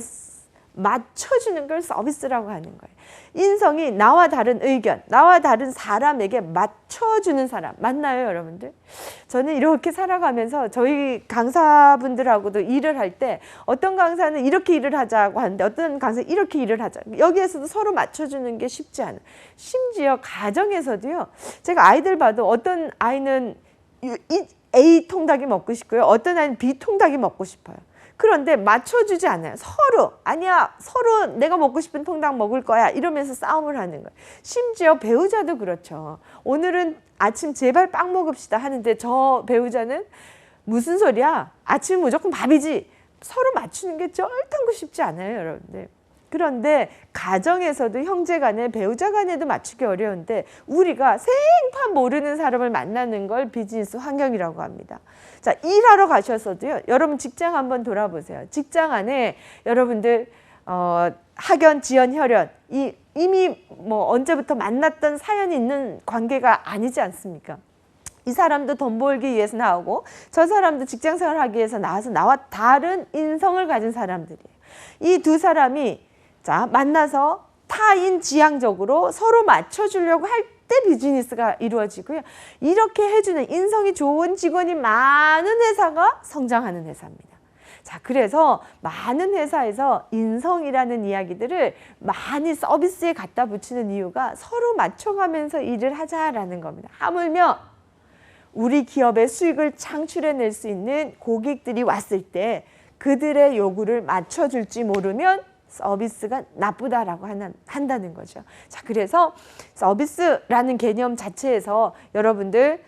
[SPEAKER 1] 맞춰주는 걸 서비스라고 하는 거예요. 인성이 나와 다른 의견, 나와 다른 사람에게 맞춰주는 사람 맞나요, 여러분들? 저는 이렇게 살아가면서 저희 강사분들하고도 일을 할 때 어떤 강사는 이렇게 일을 하자고 하는데 어떤 강사는 이렇게 일을 하자. 여기에서도 서로 맞춰주는 게 쉽지 않아요. 심지어 가정에서도요. 제가 아이들 봐도 어떤 아이는 A 통닭이 먹고 싶고요. 어떤 아이는 B 통닭이 먹고 싶어요. 그런데 맞춰주지 않아요. 서로 아니야, 서로 내가 먹고 싶은 통닭 먹을 거야 이러면서 싸움을 하는 거예요. 심지어 배우자도 그렇죠. 오늘은 아침 제발 빵 먹읍시다 하는데 저 배우자는 무슨 소리야, 아침 무조건 밥이지. 서로 맞추는 게 쩔tan거 쉽지 않아요, 여러분들. 그런데 가정에서도 형제 간에, 배우자 간에도 맞추기 어려운데 우리가 생판 모르는 사람을 만나는 걸 비즈니스 환경이라고 합니다. 자, 일하러 가셔서도요. 여러분 직장 한번 돌아보세요. 직장 안에 여러분들 학연, 지연, 혈연 이미 뭐 언제부터 만났던 사연이 있는 관계가 아니지 않습니까? 이 사람도 돈 벌기 위해서 나오고 저 사람도 직장 생활하기 위해서 나와서 나와 다른 인성을 가진 사람들이에요. 이 두 사람이 자, 만나서 타인 지향적으로 서로 맞춰주려고 할 때 비즈니스가 이루어지고요. 이렇게 해주는 인성이 좋은 직원이 많은 회사가 성장하는 회사입니다. 자, 그래서 많은 회사에서 인성이라는 이야기들을 많이 서비스에 갖다 붙이는 이유가 서로 맞춰가면서 일을 하자라는 겁니다. 하물며 우리 기업의 수익을 창출해낼 수 있는 고객들이 왔을 때 그들의 요구를 맞춰줄지 모르면 서비스가 나쁘다라고 한다는 거죠. 자, 그래서 서비스라는 개념 자체에서 여러분들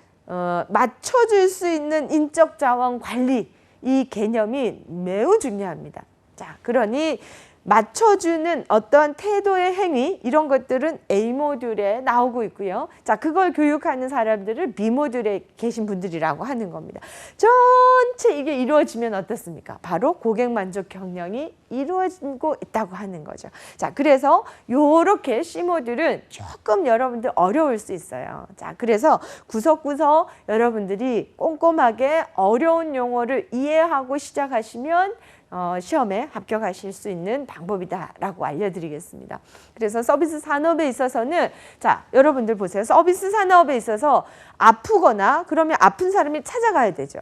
[SPEAKER 1] 맞춰줄 수 있는 인적 자원 관리, 이 개념이 매우 중요합니다. 자, 그러니 맞춰주는 어떤 태도의 행위, 이런 것들은 A 모듈에 나오고 있고요. 자, 그걸 교육하는 사람들을 B 모듈에 계신 분들이라고 하는 겁니다. 전체 이게 이루어지면 어떻습니까? 바로 고객 만족 경영이 이루어지고 있다고 하는 거죠. 자, 그래서 요렇게 C 모듈은 조금 여러분들 어려울 수 있어요. 자, 그래서 구석구석 여러분들이 꼼꼼하게 어려운 용어를 이해하고 시작하시면 시험에 합격하실 수 있는 방법이다라고 알려드리겠습니다. 그래서 서비스 산업에 있어서는 자, 여러분들 보세요. 서비스 산업에 있어서 아프거나 그러면 아픈 사람이 찾아가야 되죠.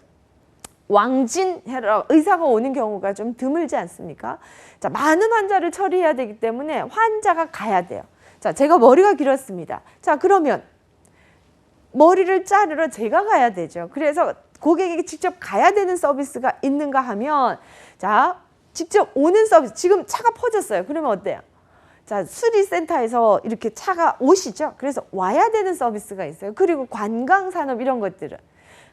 [SPEAKER 1] 왕진 의사가 오는 경우가 좀 드물지 않습니까? 자, 많은 환자를 처리해야 되기 때문에 환자가 가야 돼요. 자, 제가 머리가 길었습니다. 자, 그러면 머리를 자르러 제가 가야 되죠. 그래서 고객에게 직접 가야 되는 서비스가 있는가 하면, 자, 직접 오는 서비스. 지금 차가 퍼졌어요. 그러면 어때요? 자, 수리센터에서 이렇게 차가 오시죠. 그래서 와야 되는 서비스가 있어요. 그리고 관광산업 이런 것들은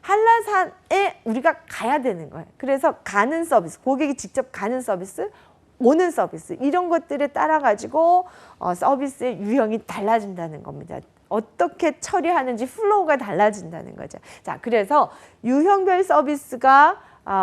[SPEAKER 1] 한라산에 우리가 가야 되는 거예요. 그래서 가는 서비스, 고객이 직접 가는 서비스, 오는 서비스, 이런 것들에 따라 가지고 서비스의 유형이 달라진다는 겁니다. 어떻게 처리하는지 플로우가 달라진다는 거죠. 자, 그래서 유형별 서비스가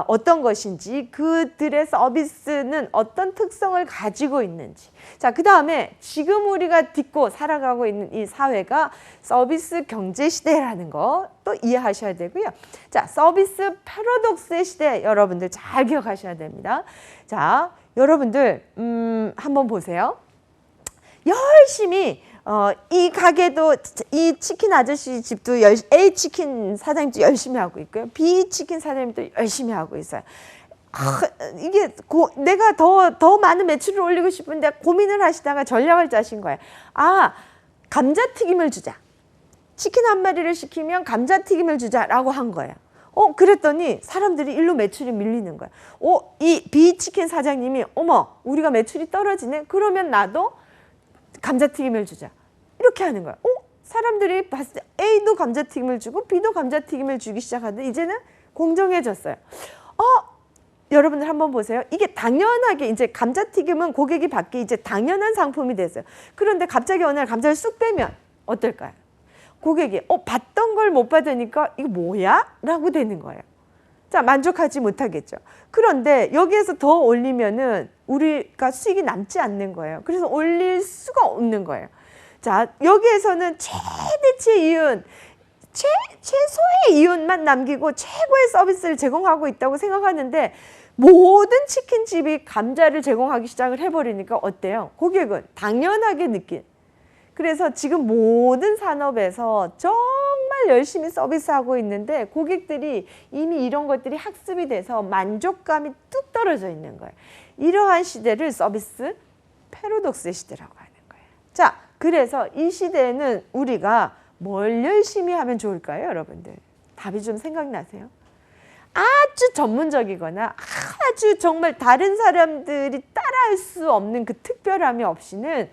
[SPEAKER 1] 어떤 것인지, 그들의 서비스는 어떤 특성을 가지고 있는지. 자, 그 다음에 지금 우리가 딛고 살아가고 있는 이 사회가 서비스 경제 시대라는 거 또 이해하셔야 되고요. 자, 서비스 패러독스의 시대, 여러분들 잘 기억하셔야 됩니다. 자, 여러분들 한번 보세요. 열심히 이 가게도, 이 치킨 아저씨 집도 A 치킨 사장님도 열심히 하고 있고요. B 치킨 사장님도 열심히 하고 있어요. 이게 내가 더 많은 매출을 올리고 싶은데 고민을 하시다가 전략을 짜신 거예요. 감자튀김을 주자. 치킨 한 마리를 시키면 감자튀김을 주자라고 한 거예요. 그랬더니 사람들이 일로 매출이 밀리는 거예요. 이 B 치킨 사장님이 어머, 우리가 매출이 떨어지네. 그러면 나도 감자튀김을 주자. 이렇게 하는 거예요. 사람들이 봤을 때 A도 감자튀김을 주고 B도 감자튀김을 주기 시작하는데 이제는 공정해졌어요. 여러분들 한번 보세요. 이게 당연하게 이제 감자튀김은 고객이 받기 이제 당연한 상품이 됐어요. 그런데 갑자기 어느 날 감자를 쑥 빼면 어떨까요? 고객이 받던 걸 못 받으니까 이거 뭐야? 라고 되는 거예요. 자, 만족하지 못하겠죠. 그런데 여기에서 더 올리면은 우리가 수익이 남지 않는 거예요. 그래서 올릴 수가 없는 거예요. 자, 여기에서는 최대치 이윤, 최소의 이윤만 남기고 최고의 서비스를 제공하고 있다고 생각하는데 모든 치킨집이 감자를 제공하기 시작을 해버리니까 어때요? 고객은 당연하게 느낀. 그래서 지금 모든 산업에서 정말 열심히 서비스하고 있는데 고객들이 이미 이런 것들이 학습이 돼서 만족감이 뚝 떨어져 있는 거예요. 이러한 시대를 서비스 패러독스의 시대라고 하는 거예요. 자, 그래서 이 시대에는 우리가 뭘 열심히 하면 좋을까요, 여러분들? 답이 좀 생각나세요? 아주 전문적이거나 아주 정말 다른 사람들이 따라할 수 없는 그 특별함이 없이는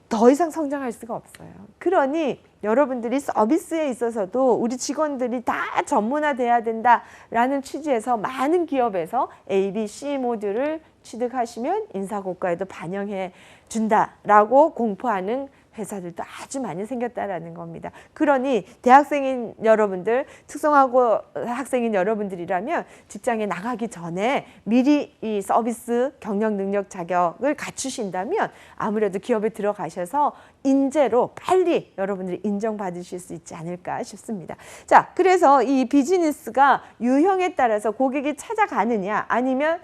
[SPEAKER 1] 더 이상 성장할 수가 없어요. 그러니 여러분들이 서비스에 있어서도 우리 직원들이 다 전문화돼야 된다라는 취지에서 많은 기업에서 A, B, C 모듈을 취득하시면 인사고과에도 반영해 준다라고 공포하는 회사들도 아주 많이 생겼다라는 겁니다. 그러니 대학생인 여러분들, 특성화고 학생인 여러분들이라면 직장에 나가기 전에 미리 이 서비스 경영 능력 자격을 갖추신다면 아무래도 기업에 들어가셔서 인재로 빨리 여러분들이 인정받으실 수 있지 않을까 싶습니다. 자, 그래서 이 비즈니스가 유형에 따라서 고객이 찾아가느냐 아니면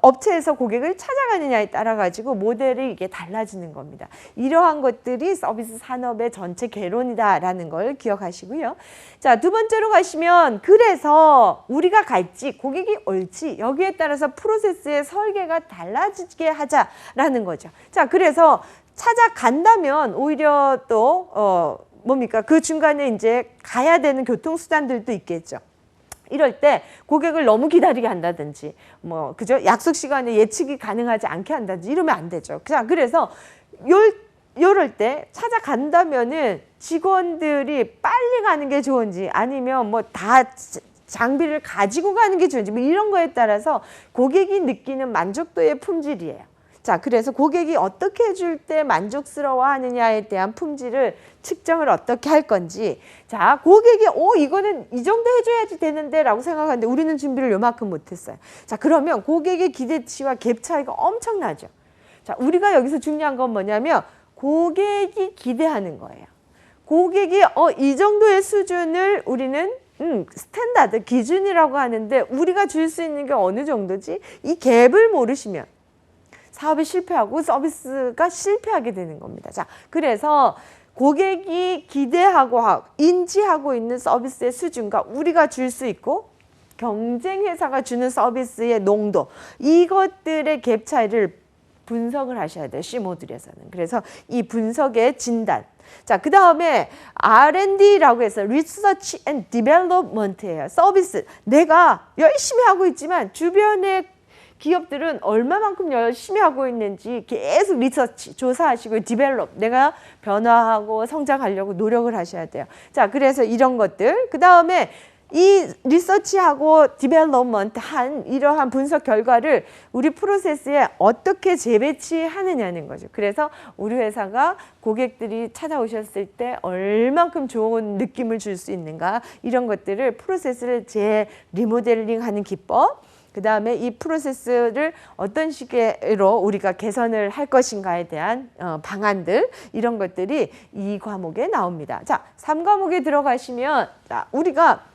[SPEAKER 1] 업체에서 고객을 찾아가느냐에 따라 가지고 모델이 이게 달라지는 겁니다. 이러한 것들이 서비스 산업의 전체 개론이다라는 걸 기억하시고요. 자, 두 번째로 가시면 그래서 우리가 갈지 고객이 올지 여기에 따라서 프로세스의 설계가 달라지게 하자라는 거죠. 자, 그래서 찾아간다면 오히려 또 뭡니까? 그 중간에 이제 가야 되는 교통수단들도 있겠죠. 이럴 때 고객을 너무 기다리게 한다든지 그죠? 약속 시간에 예측이 가능하지 않게 한다든지 이러면 안 되죠. 그래서 요럴 때 찾아간다면은 직원들이 빨리 가는 게 좋은지 아니면 다 장비를 가지고 가는 게 좋은지 이런 거에 따라서 고객이 느끼는 만족도의 품질이에요. 자, 그래서 고객이 어떻게 해줄 때 만족스러워 하느냐에 대한 품질을 측정을 어떻게 할 건지. 자, 고객이 이거는 이 정도 해줘야지 되는데 라고 생각하는데 우리는 준비를 요만큼 못했어요. 자, 그러면 고객의 기대치와 갭 차이가 엄청나죠. 자, 우리가 여기서 중요한 건 뭐냐면 고객이 기대하는 거예요. 고객이 이 정도의 수준을 우리는 스탠다드 기준이라고 하는데 우리가 줄 수 있는 게 어느 정도지? 이 갭을 모르시면 사업이 실패하고 서비스가 실패하게 되는 겁니다. 자, 그래서 고객이 기대하고 인지하고 있는 서비스의 수준과 우리가 줄 수 있고 경쟁 회사가 주는 서비스의 농도, 이것들의 갭 차이를 분석을 하셔야 돼요. C 모듈에서는. 그래서 이 분석의 진단. 자, 그 다음에 R&D라고 해서 Research and Development예요. 서비스. 내가 열심히 하고 있지만 주변의 기업들은 얼마만큼 열심히 하고 있는지 계속 리서치, 조사하시고 디벨롭, 내가 변화하고 성장하려고 노력을 하셔야 돼요. 자, 그래서 이런 것들. 그 다음에 이 리서치하고 디벨롭먼트 한 이러한 분석 결과를 우리 프로세스에 어떻게 재배치하느냐는 거죠. 그래서 우리 회사가 고객들이 찾아오셨을 때 얼만큼 좋은 느낌을 줄 수 있는가, 이런 것들을 프로세스를 리모델링하는 기법, 그 다음에 이 프로세스를 어떤 식으로 우리가 개선을 할 것인가에 대한 방안들, 이런 것들이 이 과목에 나옵니다. 자, 3과목에 들어가시면, 자, 우리가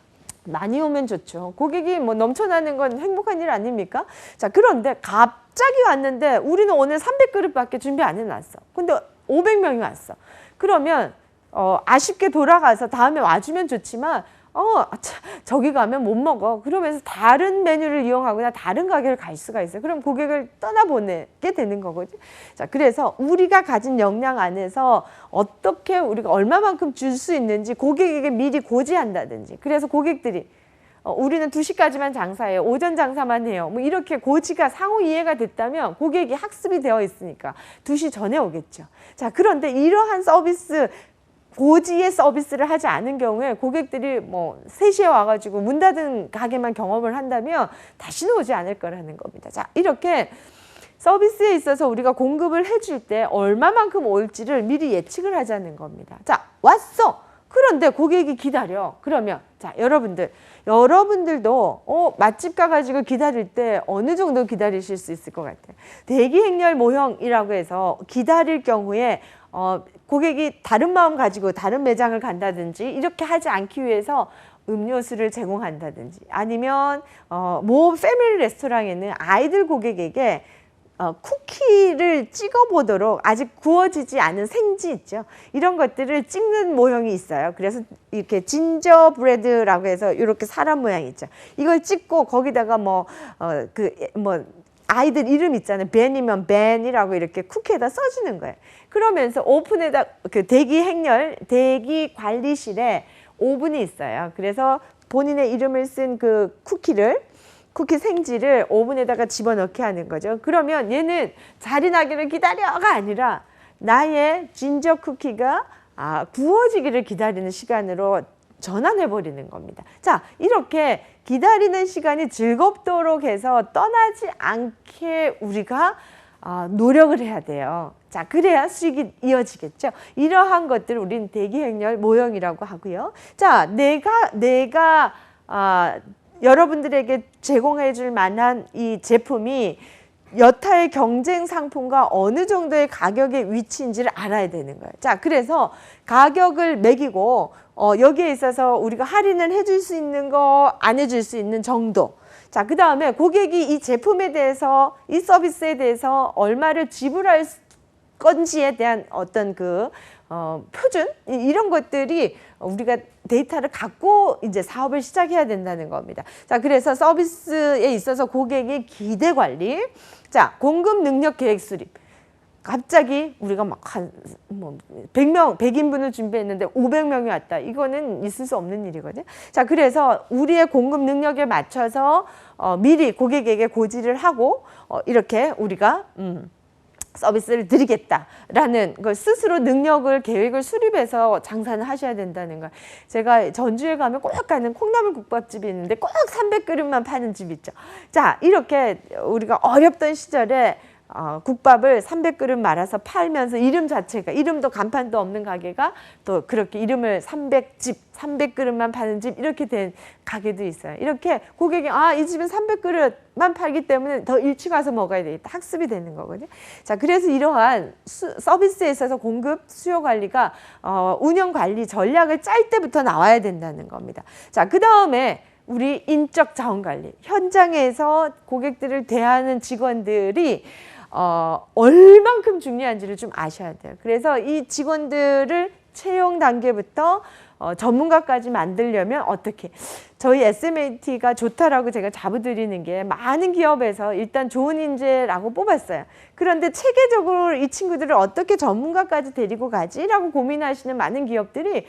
[SPEAKER 1] 많이 오면 좋죠. 고객이 뭐 넘쳐나는 건 행복한 일 아닙니까? 자, 그런데 갑자기 왔는데 우리는 오늘 300그릇밖에 준비 안 해놨어. 근데 500명이 왔어. 그러면 아쉽게 돌아가서 다음에 와주면 좋지만 저기 가면 못 먹어. 그러면서 다른 메뉴를 이용하거나 다른 가게를 갈 수가 있어요. 그럼 고객을 떠나보내게 되는 거거든요. 자, 그래서 우리가 가진 역량 안에서 어떻게 우리가 얼마만큼 줄 수 있는지 고객에게 미리 고지한다든지. 그래서 고객들이 우리는 2시까지만 장사해요. 오전 장사만 해요. 뭐 이렇게 고지가 상호 이해가 됐다면 고객이 학습이 되어 있으니까 2시 전에 오겠죠. 자, 그런데 이러한 서비스, 고지의 서비스를 하지 않은 경우에 고객들이 뭐 3시에 와가지고 문 닫은 가게만 경험을 한다면 다시는 오지 않을 거라는 겁니다. 자, 이렇게 서비스에 있어서 우리가 공급을 해줄 때 얼마만큼 올지를 미리 예측을 하자는 겁니다. 자, 왔어. 그런데 고객이 기다려. 그러면 자, 여러분들도 맛집 가가지고 기다릴 때 어느 정도 기다리실 수 있을 것 같아요. 대기 행렬 모형이라고 해서 기다릴 경우에 고객이 다른 마음 가지고 다른 매장을 간다든지 이렇게 하지 않기 위해서 음료수를 제공한다든지, 아니면 모 패밀리 레스토랑에는 아이들 고객에게 쿠키를 찍어보도록, 아직 구워지지 않은 생지 있죠. 이런 것들을 찍는 모형이 있어요. 그래서 이렇게 진저브레드라고 해서 이렇게 사람 모양 있죠. 이걸 찍고 거기다가 아이들 이름 있잖아요. 벤이면 벤이라고 이렇게 쿠키에다 써주는 거예요. 그러면서 오븐에다 대기 관리실에 오븐이 있어요. 그래서 본인의 이름을 쓴 그 쿠키 생지를 오븐에다가 집어넣게 하는 거죠. 그러면 얘는 자리 나기를 기다려가 아니라 나의 진저 쿠키가 구워지기를 기다리는 시간으로 전환해버리는 겁니다. 자, 이렇게 기다리는 시간이 즐겁도록 해서 떠나지 않게 우리가 노력을 해야 돼요. 자, 그래야 수익이 이어지겠죠. 이러한 것들을 우리는 대기행렬 모형이라고 하고요. 자, 내가 여러분들에게 제공해 줄 만한 이 제품이 여타의 경쟁 상품과 어느 정도의 가격의 위치인지를 알아야 되는 거예요. 자, 그래서 가격을 매기고 여기에 있어서 우리가 할인을 해줄 수 있는 거, 안 해줄 수 있는 정도. 자, 그 다음에 고객이 이 제품에 대해서, 이 서비스에 대해서 얼마를 지불할 건지에 대한 어떤 표준, 이런 것들이 우리가 데이터를 갖고 이제 사업을 시작해야 된다는 겁니다. 자, 그래서 서비스에 있어서 고객의 기대 관리, 자, 공급 능력 계획 수립. 갑자기 우리가 막 100인분을 준비했는데 500명이 왔다. 이거는 있을 수 없는 일이거든요. 자, 그래서 우리의 공급 능력에 맞춰서 미리 고객에게 고지를 하고 이렇게 우리가 서비스를 드리겠다라는 걸 스스로 능력을, 계획을 수립해서 장사를 하셔야 된다는 걸. 제가 전주에 가면 꼭 가는 콩나물 국밥집이 있는데 꼭 300그릇만 파는 집 있죠. 자, 이렇게 우리가 어렵던 시절에 국밥을 300그릇 말아서 팔면서 이름 자체가, 이름도 간판도 없는 가게가 또 그렇게 이름을 300그릇만 파는 집, 이렇게 된 가게도 있어요. 이렇게 고객이 이 집은 300그릇만 팔기 때문에 더 일찍 와서 먹어야 되겠다, 학습이 되는 거거든요. 자, 그래서 이러한 서비스에 있어서 공급 수요 관리가 운영 관리 전략을 짤 때부터 나와야 된다는 겁니다. 자, 그 다음에 우리 인적 자원 관리, 현장에서 고객들을 대하는 직원들이 얼만큼 중요한지를 좀 아셔야 돼요. 그래서 이 직원들을 채용 단계부터 전문가까지 만들려면 어떻게? 저희 SMAT가 좋다라고 제가 자부드리는 게 많은 기업에서 일단 좋은 인재라고 뽑았어요. 그런데 체계적으로 이 친구들을 어떻게 전문가까지 데리고 가지라고 고민하시는 많은 기업들이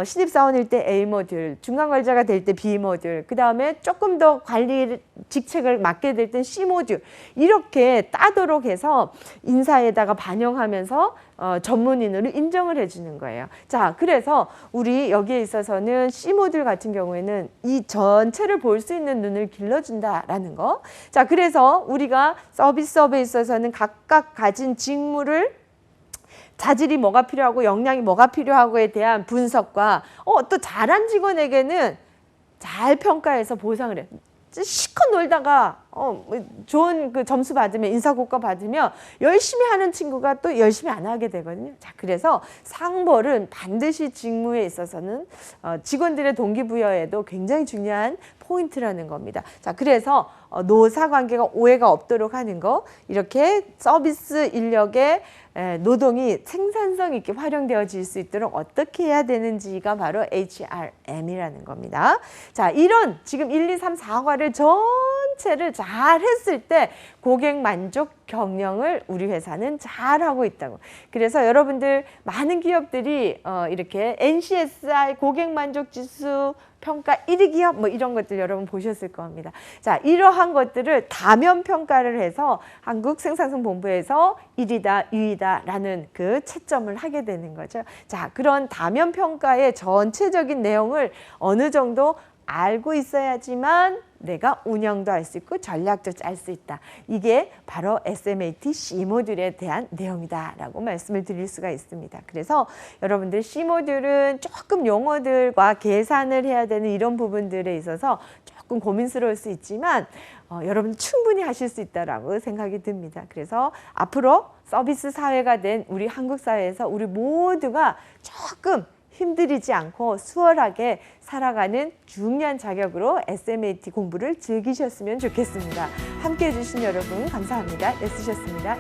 [SPEAKER 1] 신입사원일 때 A 모듈, 중간 관리자가 될 때 B 모듈, 그 다음에 조금 더 관리 직책을 맡게 될 땐 C 모듈 이렇게 따도록 해서 인사에다가 반영하면서 전문인으로 인정을 해주는 거예요. 자, 그래서 우리 여기에 있어서는 C 모듈 같은 경우에는 이 전체를 볼 수 있는 눈을 길러준다라는 거. 자, 그래서 우리가 서비스업에 있어서는 각각 가진 직무를 자질이 뭐가 필요하고 역량이 뭐가 필요하고에 대한 분석과 또 잘한 직원에게는 잘 평가해서 보상을 해. 실컷 놀다가 좋은 그 점수 받으면 인사고과 받으면 열심히 하는 친구가 또 열심히 안 하게 되거든요. 자, 그래서 상벌은 반드시 직무에 있어서는 직원들의 동기부여에도 굉장히 중요한 포인트라는 겁니다. 자, 그래서 노사 관계가 오해가 없도록 하는 거, 이렇게 서비스 인력의 노동이 생산성 있게 활용되어질 수 있도록 어떻게 해야 되는지가 바로 HRM이라는 겁니다. 자, 이런 지금 1, 2, 3, 4과를 전체를 잘 했을 때 고객 만족 경영을 우리 회사는 잘하고 있다고. 그래서 여러분들 많은 기업들이 이렇게 NCSI 고객 만족 지수 평가 1위 기업 뭐 이런 것들 여러분 보셨을 겁니다. 자, 이러한 것들을 다면 평가를 해서 한국생산성본부에서 1위다, 2위다라는 그 채점을 하게 되는 거죠. 자, 그런 다면 평가의 전체적인 내용을 어느 정도 알고 있어야지만 내가 운영도 할 수 있고 전략도 짤 수 있다. 이게 바로 SMAT C 모듈에 대한 내용이다라고 말씀을 드릴 수가 있습니다. 그래서 여러분들 C 모듈은 조금 용어들과 계산을 해야 되는 이런 부분들에 있어서 조금 고민스러울 수 있지만 여러분 충분히 하실 수 있다라고 생각이 듭니다. 그래서 앞으로 서비스 사회가 된 우리 한국 사회에서 우리 모두가 조금 힘들이지 않고 수월하게 살아가는 중요한 자격으로 SMAT 공부를 즐기셨으면 좋겠습니다. 함께해 주신 여러분 감사합니다. 애쓰셨습니다.